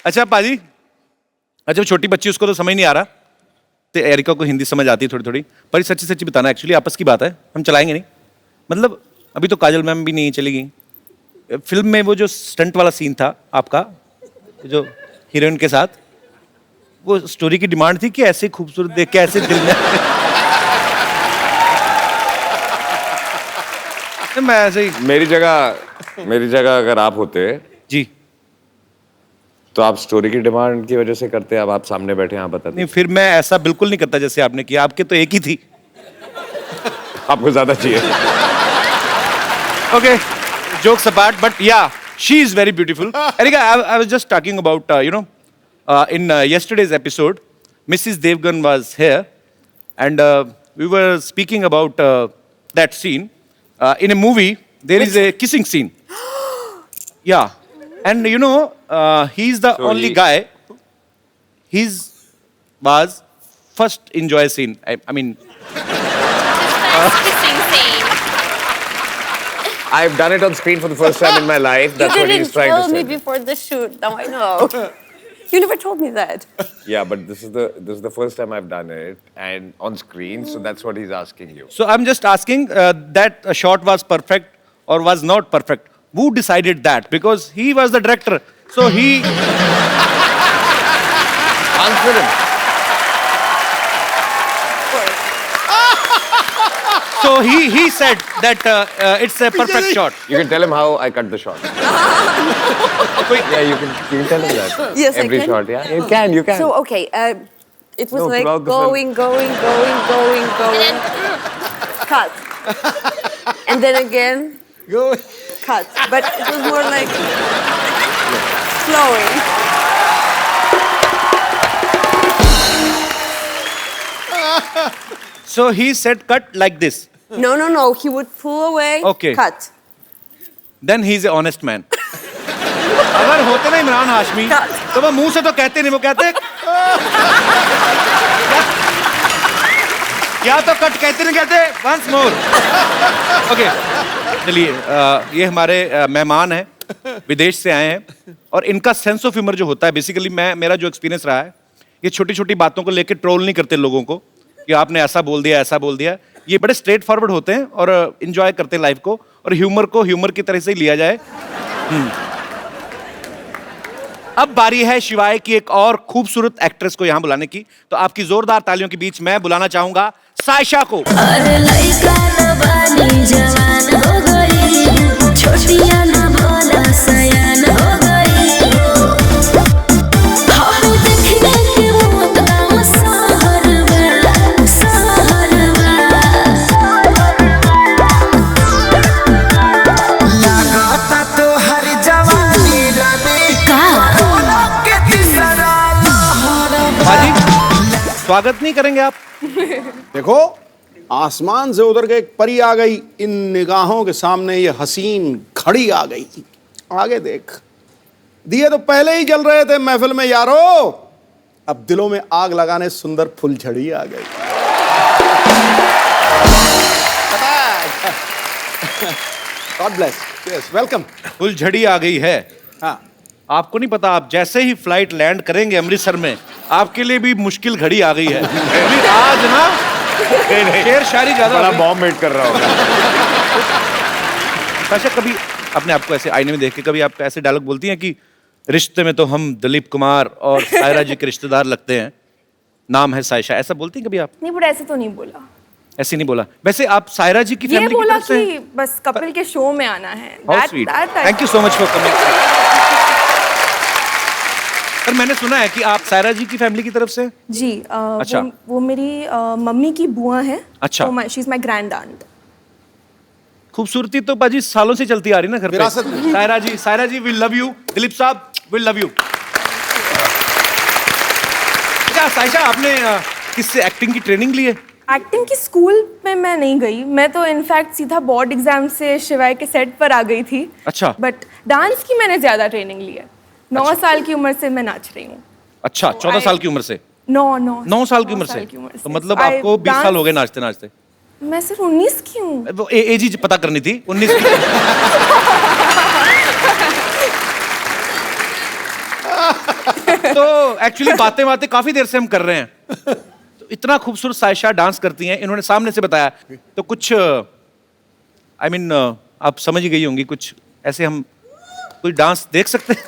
अच्छा पाजी, अच्छा वो छोटी बच्ची, उसको तो समझ नहीं आ रहा, तो एरिका को हिंदी समझ आती है थोड़ी थोड़ी, पर सच्ची सच्ची बताना, एक्चुअली आपस की बात है, हम चलाएंगे नहीं। मतलब अभी तो काजल मैम भी नहीं चलेगी। फिल्म में वो जो स्टंट वाला सीन था आपका, जो हीरोइन के साथ, वो स्टोरी की डिमांड थी कि ऐसे खूबसूरत देख के ऐसे दिल में मैं ऐसे ही। मेरी जगह अगर आप होते जी, तो आप स्टोरी की डिमांड की वजह से करते। अब आप सामने बैठे हैं, आप बताते। नहीं, फिर मैं ऐसा बिल्कुल नहीं करता जैसे आपने किया। आपके तो एक ही थी, आपको ज्यादा चाहिए। Okay, jokes apart, but yeah, she is very beautiful. Erika, I was just talking about, in yesterday's episode, Mrs. Devgan was here, and we were speaking about that scene. In a movie, there is a kissing scene. Yeah, and he's the only guy. His was first enjoy scene. I mean. First kissing scene. I've done it on screen for the first time in my life. That's You what he's didn't trying to tell me say. before the shoot. Now I know. You never told me that. Yeah, but this is the first time I've done it and on screen, so that's what he's asking you. So I'm just asking that a shot was perfect or was not perfect. Who decided that? Because he was the director. So he Answer him. So he said that it's a perfect shot. You can tell him how I cut the shot. Yeah, you can tell him that. Yes, I Every can. shot, yeah. You can. So, okay, it was No, like throughout the film. going. Cut. And then again, cut. But it was more like flowing. So he said cut like this. No. He would pull away, Okay. cut. Then he's an honest man. अगर होते ना इमरान हाशमी, तो वो मुंह से तो कहते नहीं, वो कहते या तो कट कहते नहीं कहते, वंस मोर। ओके, चलिए, ये हमारे मेहमान हैं, विदेश से आए हैं, और इनका सेंस ऑफ ह्यूमर जो होता है, बेसिकली मेरा जो एक्सपीरियंस रहा है, ये छोटी छोटी बातों को लेकर ट्रोल नहीं करते लोगों को कि आपने ऐसा बोल दिया, ऐसा बोल दिया। ये बड़े स्ट्रेट फॉरवर्ड होते हैं और इंजॉय करते हैं लाइफ को, और ह्यूमर को ह्यूमर की तरह से ही लिया जाए। अब बारी है शिवाय की एक और खूबसूरत एक्ट्रेस को यहाँ बुलाने की, तो आपकी जोरदार तालियों के बीच मैं बुलाना चाहूंगा सायशा को। अरे लइका न बानी जवान हो गई, छोटिया न भोला सयान हो गई। हम देखने के बहुत गाँव सहरवा, सहरवा। लगाता तो हर जवानी रानी के तीसरा बाजी, स्वागत नहीं करेंगे आप? देखो, आसमान से उतर के एक परी आ गई, इन निगाहों के सामने ये हसीन घड़ी आ गई। आगे देख, दिए तो पहले ही जल रहे थे महफिल में यारो, अब दिलों में आग लगाने सुंदर फुलझड़ी आ गई। God bless, yes, welcome. फुलझड़ी आ गई है। हाँ, आपको नहीं पता, आप जैसे ही फ्लाइट लैंड करेंगे अमृतसर में, आपके लिए भी मुश्किल घड़ी आ गई है। क्योंकि आज ना शेर शायरी ज्यादा बड़ा बॉम्ब वेट कर रहा होगा। सायशा, कभी अपने आप को ऐसे आईने में देख के कभी आप ऐसे डायलॉग बोलती हैं कि रिश्ते में तो हम दिलीप कुमार और सायरा जी के रिश्तेदार लगते हैं, नाम है सायशा, ऐसा बोलती हैं कभी आप? नहीं, बट ऐसे तो नहीं बोला। ऐसे नहीं बोला। वैसे आप सायरा जी की ये फैमिली बोला की तरफ से कि बस कपिल के शो में आना है। How sweet, thank you so much for coming. पर मैंने सुना है कि आप सायरा जी की फैमिली की तरफ से? जी, अच्छा। वो मेरी मम्मी की बुआ है। अच्छा। She is my grand aunt. खूबसूरती तो बाजी सालों से चलती आ रही ना घर पे। विरासत में। सायरा जी विल लव यू, दिलीप साहब विल लव यू। क्या सायशा, आपने किससे एक्टिंग की ट्रेनिंग ली है? एक्टिंग की स्कूल में मैं नहीं गई, मैं तो इनफैक्ट सीधा बोर्ड एग्जाम से शिवाय के सेट पर आ गई थी। अच्छा। बट डांस की मैंने ज्यादा ट्रेनिंग ली है। 9 साल की उम्र से मैं नाच रही हूँ। अच्छा, 14 साल की उम्र से? 9 साल की उम्र से? तो मतलब आपको 20 साल हो गए नाचते नाचते? मैं सिर्फ 19 की हूँ। वो एज ही पता करनी थी, 19 की। तो एक्चुअली बातें काफी देर से हम कर रहे हैं। तो इतना खूबसूरत सायशा डांस करती हैं, इन्होंने सामने से बताया, तो कुछ आई मीन आप समझ ही गई होंगी, कुछ ऐसे हम कोई डांस देख सकते हैं?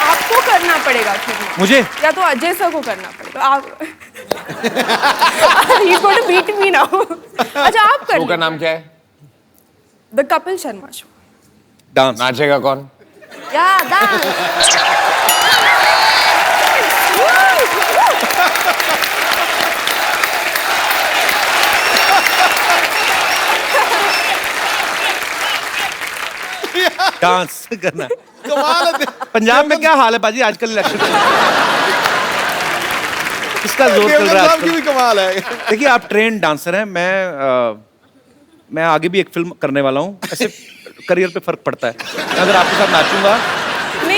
आपको करना पड़ेगा फिर। मुझे? या तो अजय सर को करना पड़ेगा। आप He's going to beat me now. अच्छा, आप कर। शो का नाम क्या है? The Kapil Sharma show. Dance नाचेगा कौन? या डांस। डांस करना। कमाल है। पंजाब में क्या हाल है बाजी आजकल इलेक्शन? किसका जोर चल रहा है साहब की भी आजकल? कमाल है। देखिए, आप ट्रेन डांसर हैं, मैं आगे भी एक फिल्म करने वाला हूँ। ऐसे करियर पे फर्क पड़ता है। अगर आपके साथ नाचूंगा,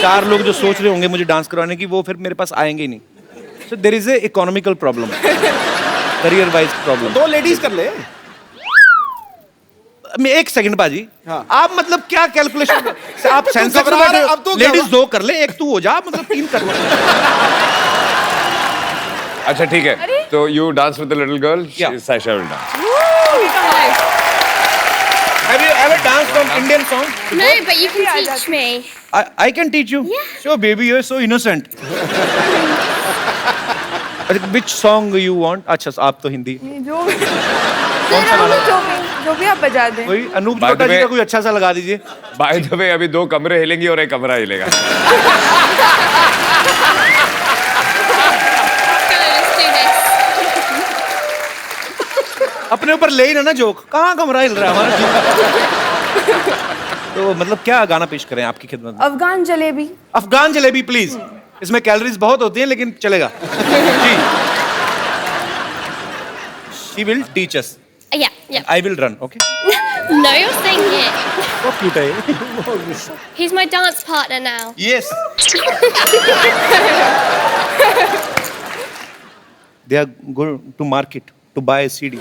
4 लोग जो सोच रहे होंगे मुझे डांस करवाने की, वो फिर मेरे पास आएंगे ही नहीं। So there is a economical problem, career wise problem. 2 ladies कर ले। मैं 1 सेकंड बाजी, हाँ। आप मतलब क्या कैलकुलेशन, आप सेंसेक्स में घबरा रहे, बैठे, अब तो लेडीज 2 कर ले, 1 तू हो जा, मतलब 3 कर ले। अच्छा ठीक है, तो you dance with the little girl, Sayyeshaa will dance. Have you ever danced from Indian song? No, but you can teach me. I can teach you. Yeah. Sure, baby, you're so innocent. Which song you want? अच्छा, आप तो हिंदी। जो भी आप बजा दें। कोई अनूप जलोटा जी का कोई अच्छा सा लगा दीजिए। बाय द वे, अभी 2 कमरे हिलेंगी और 1 कमरा हिलेगा। अपने ऊपर ले ही ना जोक, कहाँ कमरा हिल रहा है हमारा? तो मतलब क्या गाना पेश करें आपकी खिदमत में? अफगान जलेबी। अफगान जलेबी प्लीज। इसमें कैलोरीज बहुत होती हैं लेकिन चलेगा। जी। She will teach us. Yeah. I will run, okay? No, you're singing. बहुत cute है ये। He's my dance partner now. Yes. they are going to market to buy a CD.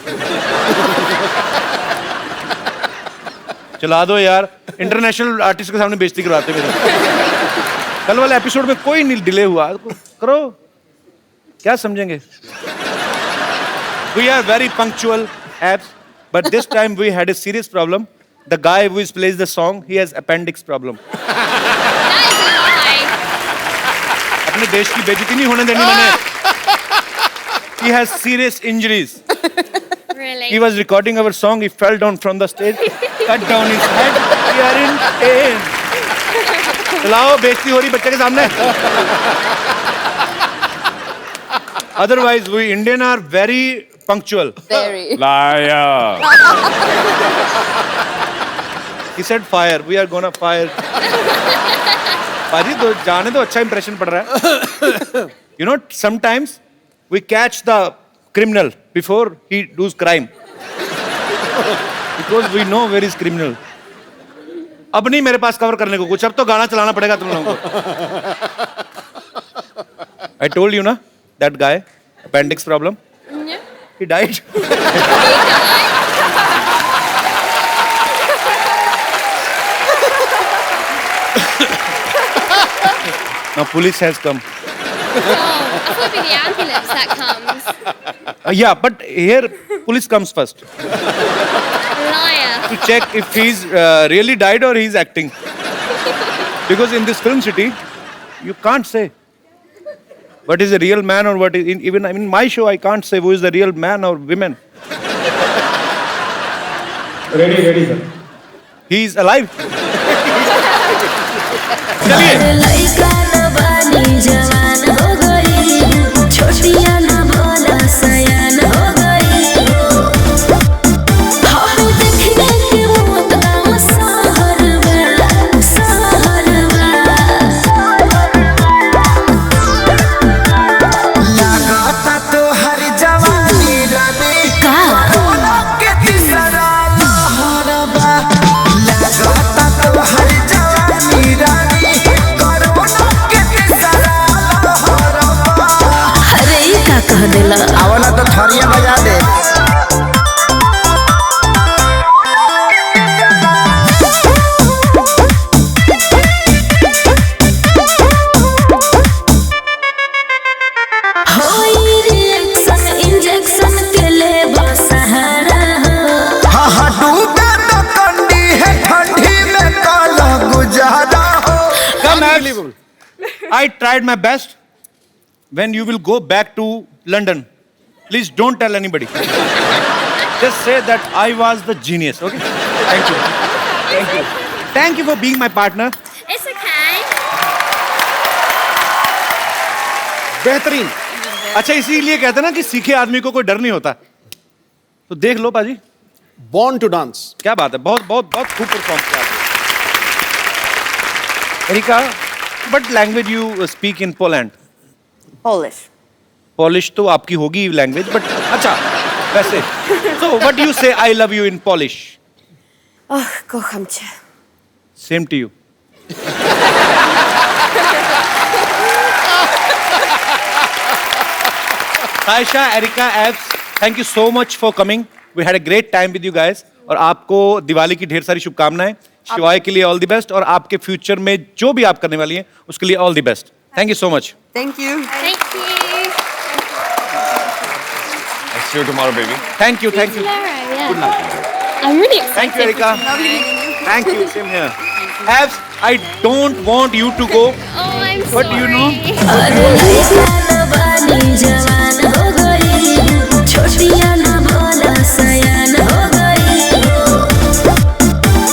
चला दो यार, इंटरनेशनल आर्टिस्ट के सामने बेइज्जती करवाते मेरे। कल वाले एपिसोड में कोई नहीं डिले हुआ, करो, क्या समझेंगे? We are very punctual, abs, but this time we had a serious problem. The guy who plays the song, he has appendix problem. अपने देश की बेइज्जती नहीं होने देनी मैंने। He has serious injuries. Really? He was recording our song. He fell down from the stage, cut down his head. We are in pain. चलाओ, बेइज्जती हो रही बच्चे के सामने। Otherwise, we Indian are very punctual. Very. Liar. He said fire. We are gonna fire. पाजी तो जाने दो, अच्छा impression पड़ रहा है। You know, sometimes we catch the criminal before he does crime. Because we know where is criminal. अब नहीं मेरे पास कवर करने को कुछ, अब तो गाना चलाना पड़ेगा तुम लोगों को। I told you ना, that guy, appendix problem. Yeah. He died. Now police has come. Oh, I thought it'd be the ambulance that comes. Yeah, but here police comes first Liar. to check if he's really died or he's acting. Because in this film city, you can't say what is a real man or what is even in my show I can't say who is the real man or women. Ready, sir. He is alive. लइका न बानी जवान हो गई, छोटिया न भोला सयान हो गई। हम देखने के मौत गाँव शहर में, शहर में। लगाता तो हर जवानी रानी का के तीसरा लहरबा। लगाता तो हर जवानी रानी कोरोना के तीसरा लहरबा। अरे ई का कह देला? आवला तो थरिया बजा दे। होई रिएक्शन इंजेक्शन के ले सहारा हो। हाँ हाँ डूबे तो कंडी है ठंडी में काला गुजारा हो। Come Unbelievable. I tried my best. When you will go back to London, please don't tell anybody. Just say that I was the genius, okay? Thank you. Thank you. Thank you for being my partner. It's okay. बेहतरीन। अच्छा इसीलिए कहते हैं ना कि सीखे आदमी को कोई डर नहीं होता। तो देख लो पाजी। Born to dance. क्या बात है, बहुत बहुत बहुत खूब परफॉर्म किया आपने। Erika, what language you speak in Poland? Polish. Polish तो आपकी होगी लैंग्वेज, बट अच्छा वैसे so what do you say I love you in Polish? Oh, kocham cię. Same to you. Saisha, Erika, Abs, thank you so much for coming. We had a great time with you guys. और आपको दिवाली की ढेर सारी शुभकामनाएं। शिवाय के लिए all the best और आपके फ्यूचर में जो भी आप करने वाली हैं उसके लिए all the best. Thank you so much. Thank you. Thank you. I'll see you tomorrow, baby. Thank you, thank you. Tomorrow, yeah. I'm really excited. Thank you, Erika. Lovely meeting you. Thank you, same here. Abs, I don't want you to go. Oh, I'm But sorry. you know, अरे लइका न बानी जवान हो गई, छोटिया न भोला सयान हो गई।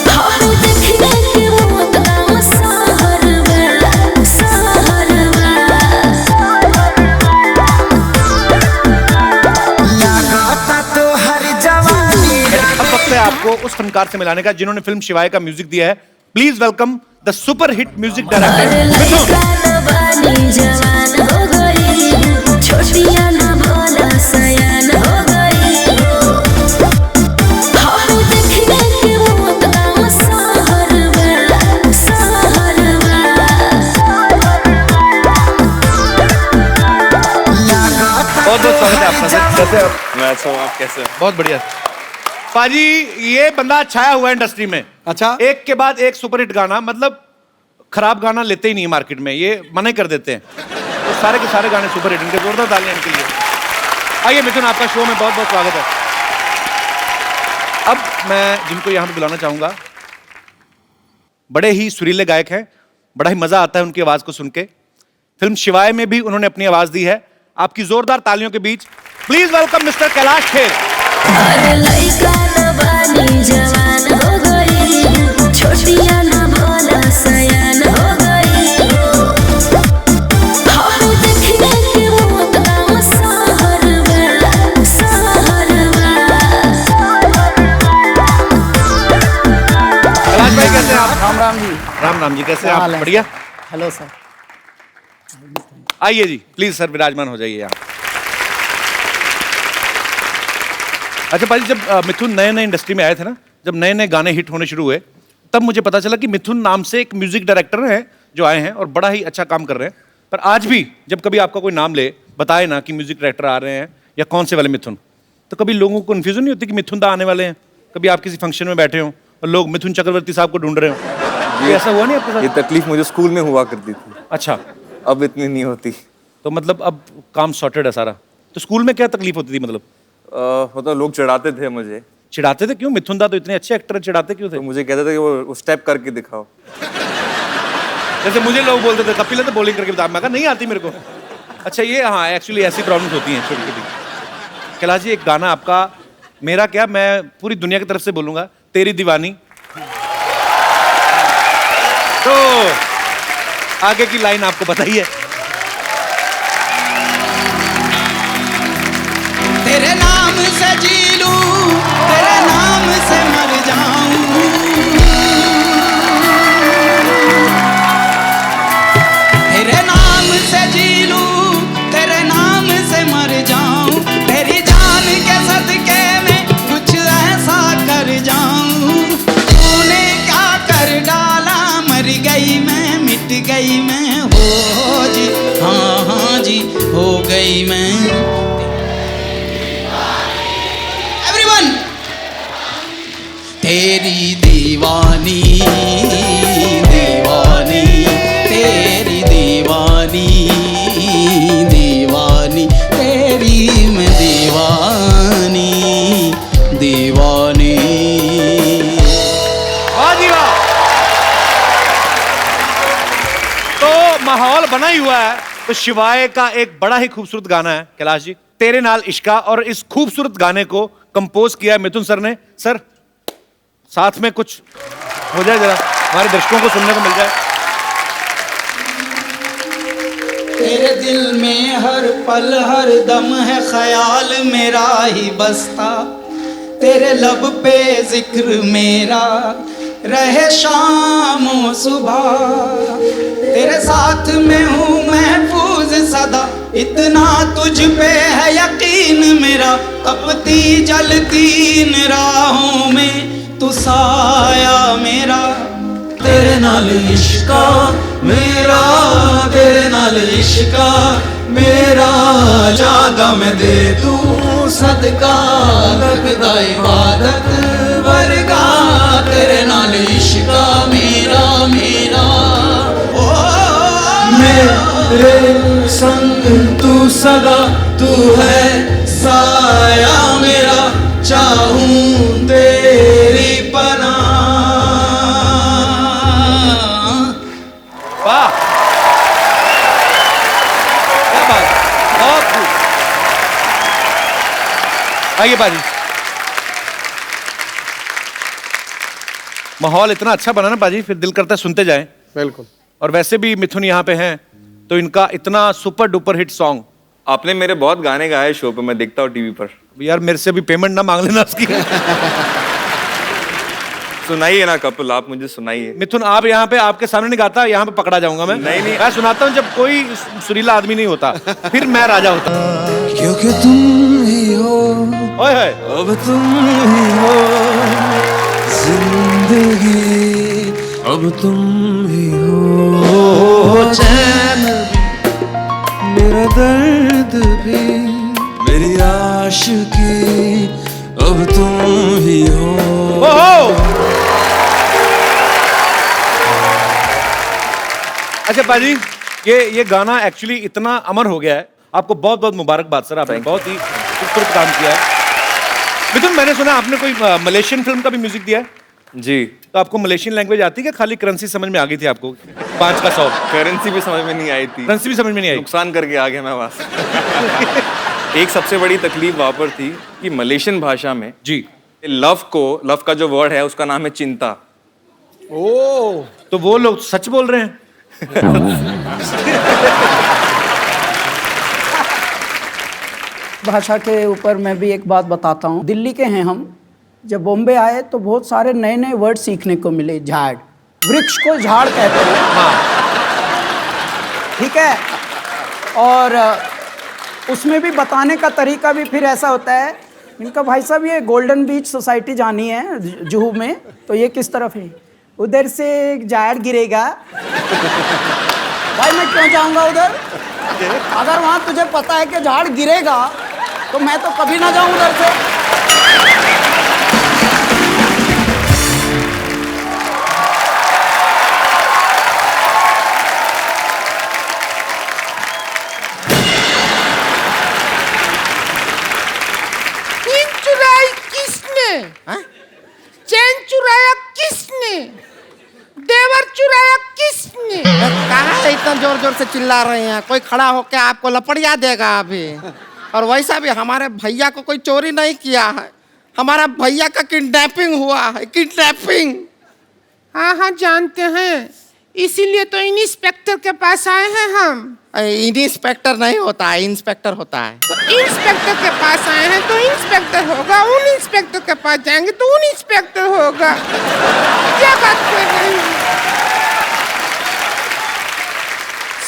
हम देखने के मौत गाँव शहर में, शहर में। लगाता तो हर जवानी अब वक्त है आपको उस फनकार से मिलाने का जिन्होंने फिल्म शिवाय का म्यूजिक दिया है। Please welcome the super hit music अरे डायरेक्टर लइका न बानी जवान हो गई, छोटिया न भोला सयान हो गई। हम देखने के मौत गाँव शहर में, शहर में। बहुत बहुत स्वागत है आपका सर। कैसे आप? मैं अच्छा हूँ, आप कैसे हो? बहुत बढ़िया। पाजी ये बंदा छाया हुआ है इंडस्ट्री में। अच्छा। एक के बाद एक सुपरहिट गाना, मतलब खराब गाना लेते ही नहीं है मार्केट में, ये मना कर देते हैं। तो सारे के सारे गाने सुपरहिट, इनके जोरदार तालियां इनके लिए। आइए मिथुन, आपका शो में बहुत बहुत स्वागत है। अब मैं जिनको यहाँ पे बुलाना चाहूंगा, बड़े ही सुरीले गायक हैं, बड़ा ही मजा आता है उनकी आवाज को सुन के। फिल्म शिवाय में भी उन्होंने अपनी आवाज दी है। आपकी जोरदार तालियों के बीच please welcome mister Kailash Kher. अरे लइका न बानी जवान हो गई, छोटिया न भोला सयान हो गई। हम देखने के मौत गाँव सहरवा, सहरवा। कैलाश भाई कैसे हैं आप? राम राम जी। राम जी, कैसे हैं आप? बढ़िया। Hello sir. आइए जी, प्लीज सर विराजमान हो जाइए यहाँ। अच्छा पाजी, जब मिथुन नए नए इंडस्ट्री में आए थे ना, जब नए नए गाने हिट होने शुरू हुए, तब मुझे पता चला कि मिथुन नाम से एक म्यूजिक डायरेक्टर हैं जो आए हैं और बड़ा ही अच्छा काम कर रहे हैं। पर आज भी जब कभी आपका कोई नाम ले, बताए ना कि म्यूजिक डायरेक्टर आ रहे हैं या कौन से वाले मिथुन, तो कभी लोगों को कन्फ्यूजन नहीं होती कि मिथुन दा आने वाले हैं? कभी आप किसी फंक्शन में बैठे हो और लोग मिथुन चक्रवर्ती साहब को ढूंढ रहे हो, ये ऐसा हुआ नहीं आपके साथ? ये तकलीफ मुझे स्कूल में हुआ करती थी। अच्छा, अब इतनी नहीं होती। तो मतलब अब काम सॉर्टेड है सारा। तो स्कूल में क्या तकलीफ होती थी? मतलब मतलब लोग चिढ़ाते थे मुझे। चिढ़ाते थे? क्यों? मिथुन दा तो इतने अच्छे एक्टर, चिढ़ाते क्यों थे? तो मुझे कहते थे कि वो स्टेप करके दिखाओ। जैसे मुझे लोग बोलते थे कपिल तो बॉलिंग करके बता, मैं कहा नहीं आती मेरे को। अच्छा ये, हाँ एक्चुअली ऐसी प्रॉब्लम्स होती हैं छोटी छोटी। कैलाश जी, एक गाना आपका, मेरा क्या, मैं पूरी दुनिया की तरफ से बोलूंगा, तेरी दीवानी। तो आगे की लाइन आपको बताइए। तेरे नाम से जी लूं, तेरे नाम से मर जाऊं। तेरे नाम से जी लूं, तेरे नाम से मर जाऊं। तेरी जान के सदके में कुछ ऐसा कर जाऊं। तूने क्या कर डाला, मर गई मैं, मिट गई मैं, हो जी, हाँ जी, हो गई मैं। तेरी दीवानी, दीवानी, तेरी दीवानी, दीवानी, तेरी मैं दीवानी, दीवानी। वाह जी वाह। तो माहौल बना ही हुआ है, तो शिवाय का एक बड़ा ही खूबसूरत गाना है कैलाश जी, तेरे नाल इश्का, और इस खूबसूरत गाने को कंपोज किया है मिथुन सर ने। सर साथ में कुछ हो जाए, जरा हमारे दर्शकों को सुनने को मिल जाए। तेरे दिल में हर पल हर दम है ख्याल मेरा ही बसता। तेरे लब पे जिक्र मेरा रहे शाम और सुबह। तेरे साथ में हूँ महफूज सदा, इतना तुझ पे है यकीन मेरा। तपती जलती इन राहों में तू साया मेरा। तेरे नाल इश्का मेरा, तेरे नाल इश्का मेरा, जादा मैं दे दूं सदका, लगदा इबादत वर्गा। तेरे नाल इश्का मेरा, मेरा, ओ मेरे संग तू सदा, तू है साया मेरा। चाहूं तेरी पनाह। वाह, क्या बात, बहुत खूब। आइए बाजी, माहौल इतना अच्छा बना ना बाजी, फिर दिल करता है सुनते जाएं। बिल्कुल। और वैसे भी मिथुन यहाँ पे हैं, तो इनका इतना सुपर डुपर हिट सॉन्ग। आपने मेरे बहुत गाने गाए शो पे, मैं देखता हूँ टीवी पर। यार मेरे से भी पेमेंट ना मांग लेना उसकी। सुनाइए ना कपिल, आप मुझे सुनाइए। मिथुन आप यहाँ पे, आपके सामने नहीं गाता, यहाँ पे पकड़ा जाऊंगा मैं। नहीं नहीं, मैं सुनाता हूँ जब कोई सुरीला आदमी नहीं होता, फिर मैं राजा होता। क्योंकि तुम ही हो, ओए होए, अब तुम ही हो जिंदगी, अब तुम ही हो चैन भी, मेरा दर्द भी, मेरी आशिकी अब तुम ही हो। अच्छा पाजी, ये गाना एक्चुअली इतना अमर हो गया है, आपको बहुत बहुत मुबारकबाद सर, आपने बहुत ही खूबसूरत काम किया है। मिथुन, मैंने सुना आपने कोई मलेशियन फिल्म का भी म्यूजिक दिया है? जी। तो आपको मलेशियन लैंग्वेज आती है, खाली करेंसी समझ में आ गई थी आपको? 5 का 100 करेंसी भी समझ में नहीं आई थी। करेंसी भी समझ में नहीं आई? नुकसान करके आ गया मैं वहां से। एक सबसे बड़ी तकलीफ वहां पर थी कि मलेशियन भाषा में जी लव का जो वर्ड है उसका नाम है चिंता। ओ, तो वो लोग सच बोल रहे हैं। भाषा के ऊपर मैं भी एक बात बताता हूँ। दिल्ली के हैं हम, जब बॉम्बे आए तो बहुत सारे नए नए वर्ड सीखने को मिले। झाड़, वृक्ष को झाड़ कहते हैं। हाँ, ठीक है। और उसमें भी बताने का तरीका भी फिर ऐसा होता है। इनका भाई साहब ये गोल्डन बीच सोसाइटी जानी है जुहू में, तो ये किस तरफ है? उधर से एक झाड़ गिरेगा। भाई मैं क्यों जाऊंगा उधर? अगर वहाँ तुझे पता है कि झाड़ गिरेगा तो मैं तो कभी ना जाऊं उधर से। चैन चुराया किसने? देवर चुराया किसने? कहाँ इतना जोर जोर से चिल्ला रहे हैं? कोई खड़ा होकर आपको लपड़िया देगा अभी। और वैसा भी हमारे भैया को कोई चोरी नहीं किया है, हमारा भैया का किडनैपिंग हुआ है। किडनैपिंग। हाँ हाँ जानते हैं, इसीलिए तो इंस्पेक्टर के पास आए हैं हम। इंस्पेक्टर नहीं होता है, इंस्पेक्टर होता है। तो इंस्पेक्टर के पास आए हैं तो इंस्पेक्टर होगा, उन इंस्पेक्टर के पास जाएंगे तो उन इंस्पेक्टर होगा। क्या बात कर रहे हैं?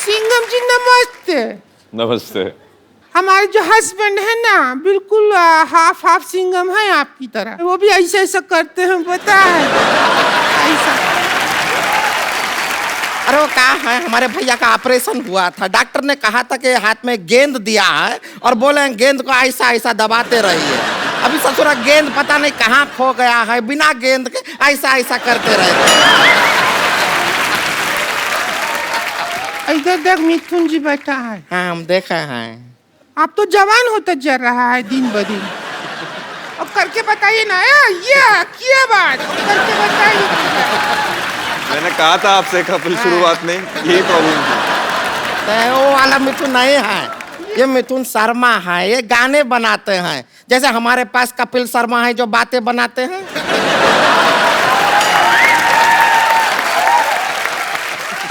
सिंघम जी नमस्ते। नमस्ते। हमारे जो हस्बैंड है ना, बिल्कुल हाफ हाफ सिंघम है आपकी तरह। वो भी ऐसा ऐसा करते हैं, पता है? ऐसा। अरे वो कहा है, हमारे भैया का ऑपरेशन हुआ था, डॉक्टर ने कहा था कि हाथ में गेंद दिया है और बोले गेंद को ऐसा ऐसा दबाते रहिए। अभी ससुरा गेंद पता नहीं कहाँ खो गया है, बिना गेंद के ऐसा ऐसा करते रहते। इधर देख, मिथुन जी बैठा है। हाँ हम देखा है। आप तो जवान होता जा रहा है दिन ब दिन। अब करके बताइए ना, ये क्या बात, करके बताइए। मैंने कहा था आपसे कपिल शुरुआत में यही प्रॉब्लम थी। वो वाला मिथुन नहीं है, ये मिथुन शर्मा है, ये गाने बनाते हैं। जैसे हमारे पास कपिल शर्मा है जो बातें बनाते हैं।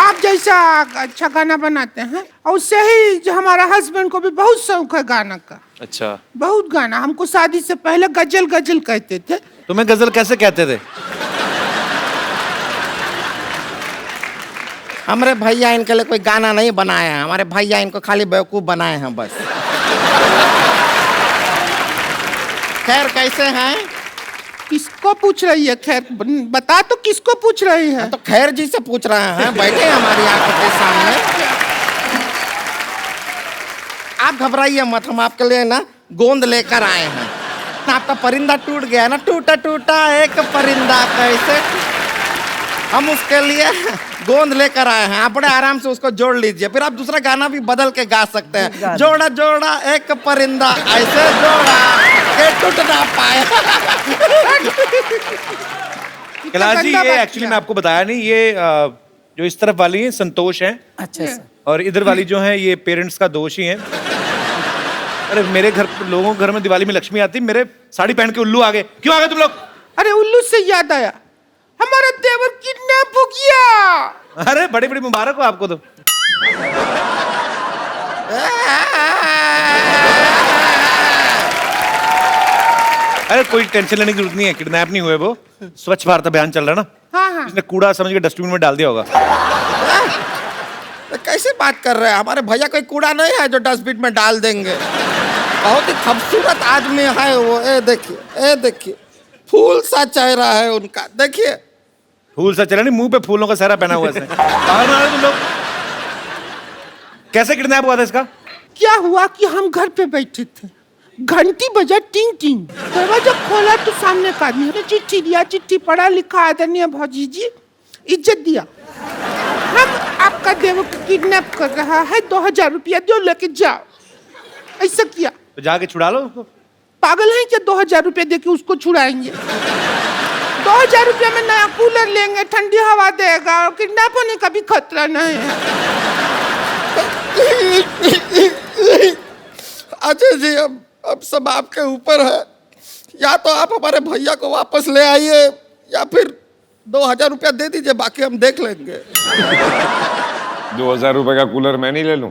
आप जैसा अच्छा गाना बनाते हैं, और उससे ही जो हमारा हस्बैंड को भी बहुत शौक है गाना का। अच्छा। बहुत गाना, हमको शादी से पहले गजल गजल कहते थे। तुम्हें गजल कैसे कहते थे? हमारे भैया इनके लिए कोई गाना नहीं बनाया है, हमारे भैया इनको खाली बेवकूफ बनाए हैं बस। खैर कैसे हैं? किसको पूछ रही है? खैर बता तो, किसको पूछ रही है? तो खैर जी से पूछ रहे हैं, बैठे हमारी आंखों के सामने। आप घबराइए मत, हम आपके लिए ना गोंद लेकर आए हैं। आपका परिंदा टूट गया ना, टूटा टूटा एक परिंदा कैसे, हम उसके लिए गोंद लेकर आए हैं। आप बड़े आराम से उसको जोड़ लीजिए, फिर आप दूसरा गाना भी बदल के गा सकते हैं। जोड़ा जोड़ा एक परिंदा ऐसे जोड़ा के टूट ना पाए। कैलाश जी, ये एक्चुअली मैं आपको बताया नहीं, ये जो इस तरफ वाली है संतोष है। अच्छा सर। और इधर वाली जो है ये पेरेंट्स का दोष ही है। अरे मेरे घर, लोगों के घर में दिवाली में लक्ष्मी आती, मेरे साड़ी पहन के उल्लू आ गए। क्यों आ गए तुम लोग? अरे उल्लू से याद आया, हमारा देवर किडनैप हो गया। अरे बड़ी बड़ी मुबारक हो आपको तो। अरे कोई टेंशन लेने की जरूरत नहीं है, किडनैप नहीं हुए वो। स्वच्छ भारत अभियान चल रहा है ना। हाँ हाँ। इसने कूड़ा समझ के डस्टबिन में डाल दिया होगा। कैसे बात कर रहे हैं? हमारे भैया कोई कूड़ा नहीं है जो डस्टबिन में डाल देंगे। बहुत ही खूबसूरत आदमी है वो। ए देखिए, फूल सा चेहरा है उनका, देखिए। फूल सा चेहरा नहीं, मुंह पे फूलों का सहरा पहना हुआ है। तुम लोग कैसे किडनैप हुआ था इसका? क्या हुआ कि हम घर पे बैठे थे, घंटी बजा टिंग टिंग। दरवाजा खोला तो सामने का आदमी ने चिट्ठी दिया। चिट्ठी पढ़ा, लिखा आदरणीय भौजी जी इज्जत दिया, हम आपका देव को किडनैप कर रहा है, 2000 रुपया दो लेके जाओ। ऐसा किया तो जाके छुड़ा लो उसको। पागल है क्या? 2000 रुपया देके उसको छुड़ाएंगे? 2000 रुपया में नया कूलर लेंगे, ठंडी हवा देगा और किडनैप होने का भी खतरा नहीं है। अजय जी अब सब आपके ऊपर है, या तो आप हमारे भैया को वापस ले आइए या फिर 2000 रुपया दे दीजिए, बाकी हम देख लेंगे। 2000 रुपए का कूलर मैं नहीं ले लूं?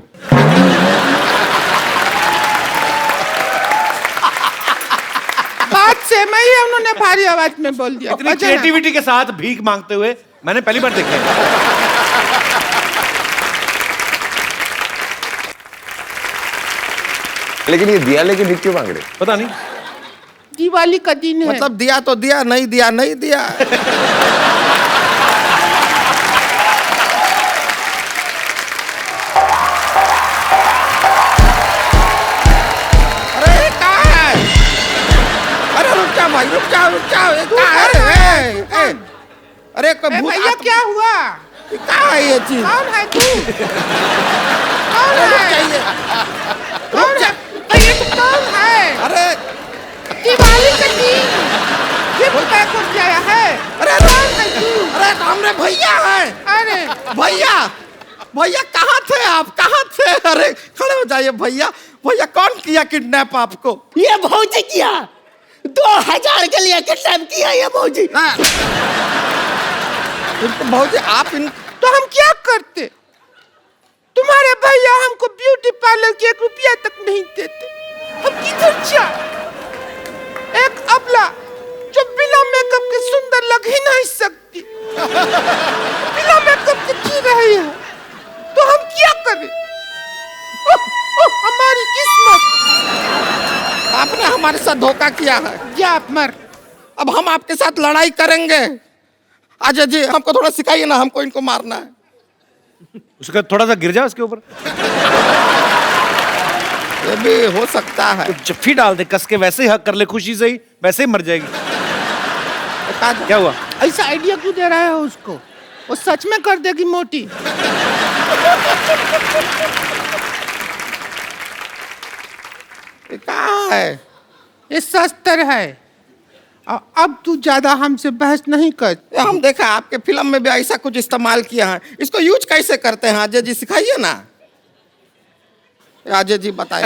बात से मैं ही उन्होंने भारी आवाज में बोल दिया। इतनी क्रिएटिविटी के साथ भीख मांगते हुए मैंने पहली बार देखा है। लेकिन ये दिया लेके भीख क्यों मांग रहे? पता नहीं, दिवाली का दिन है। मतलब दिया तो दिया, नहीं दिया नहीं दिया। अरे कहाँ है? अरे रुक जाओ भाई, रुक जाओ रुक जाओ। अरे कोई भूत भैया क्या हुआ? कहाँ है ये चीज? कौन है तू? कौन है? कौन है? ये तो कौन है? अरे दिवाली का दिन ये बुता को क्या है? अरे कौन है तू? अरे हमरे भैया है। अरे भैया भैया कहाँ थे आप? कहाँ थे? अरे खड़े हो जाइए भैया। भैया कौन किया किडनैप आपको? ये भौजी किया, 2000 के लिए किडनैप किया ये भौजी। भौजी आप इन तो हम क्या करते? तुम्हारे भैया हमको ब्यूटी पार्लर के 1 रुपया तक नहीं देते। हम किधर जाए? एक अबला जो बिना मेकअप के सुंदर लग ही नहीं सकती, बिना मेकअप के जी रही है, तो हम क्या करें? हमारी किस्मत। आपने हमारे साथ धोखा किया है। जा आप मर। अब हम आपके साथ लड़ाई करेंगे। अजय जी हमको थोड़ा सिखाइए ना, हमको इनको मारना है। उसका थोड़ा सा गिर जाओ उसके ऊपर। ये भी हो सकता है। तो जफ्फी डाल दे कस के, वैसे ही हक कर ले खुशी से ही, वैसे ही मर जाएगी। क्या हुआ? ऐसा आइडिया क्यों दे रहा है उसको? वो सच में कर देगी मोटी। ये कहाँ है? ये शस्त्र है। अब तू ज्यादा हमसे बहस नहीं कर। हम देखा आपके फिल्म में भी ऐसा कुछ इस्तेमाल किया है, इसको यूज कैसे करते हैं? अजय जी सिखाइए ना। अजय जी बताइए।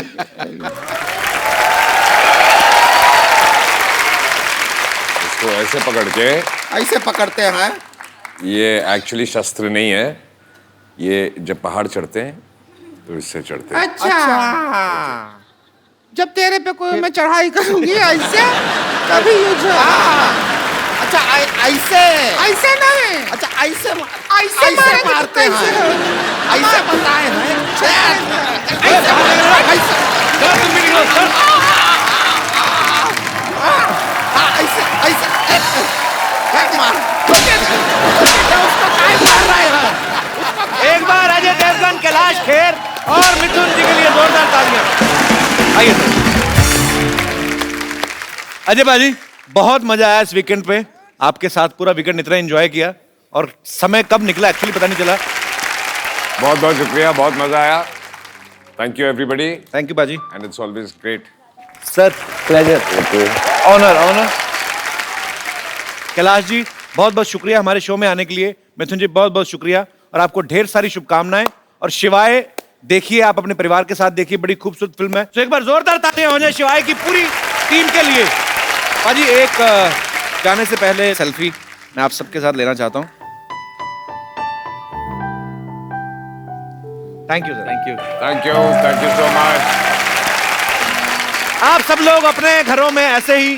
इसको ऐसे पकड़ के, ऐसे पकड़ते हैं। ये एक्चुअली शस्त्र नहीं है, ये जब पहाड़ चढ़ते हैं तो इससे चढ़ते हैं। अच्छा। जब तेरे पे कोई मैं चढ़ाई करूंगी ऐसे कभी यूज हो। अच्छा ऐसे ऐसे नहीं। अच्छा ऐसे ऐसे मारते हैं। ऐसे बताए हैं। एक बार अजय देवगन, कैलाश खेर और मिथुन जी के लिए जोरदार तालियां। आइए सर। अजय भाजी बहुत मजा आया इस वीकेंड पे, आपके साथ पूरा वीकेंड इतना एंजॉय किया और समय कब निकला एक्चुअली पता नहीं चला। बहुत बहुत शुक्रिया, बहुत मजा आया। Thank you everybody. Thank you बाजी। And it's always great sir. Pleasure, honour honour. Kailash ji बहुत बहुत शुक्रिया हमारे शो में आने के लिए। मिथुन जी बहुत बहुत शुक्रिया और आपको ढेर सारी शुभकामनाएं। और शिवाय देखिए, आप अपने परिवार के साथ देखिए, बड़ी खूबसूरत फिल्म है। तो एक बार जोरदार तालियां हो जाए शिवाय की पूरी टीम के लिए। बाजी एक जाने से पहले सेल्फी मैं आप सबके साथ लेना चाहता हूं। Thank you sir. Thank you thank you so much. आप सब लोग अपने घरों में ऐसे ही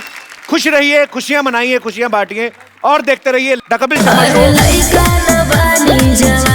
खुश रहिए, खुशियां मनाइए, खुशियां बांटिए और देखते रहिए द कपिल शर्मा शो।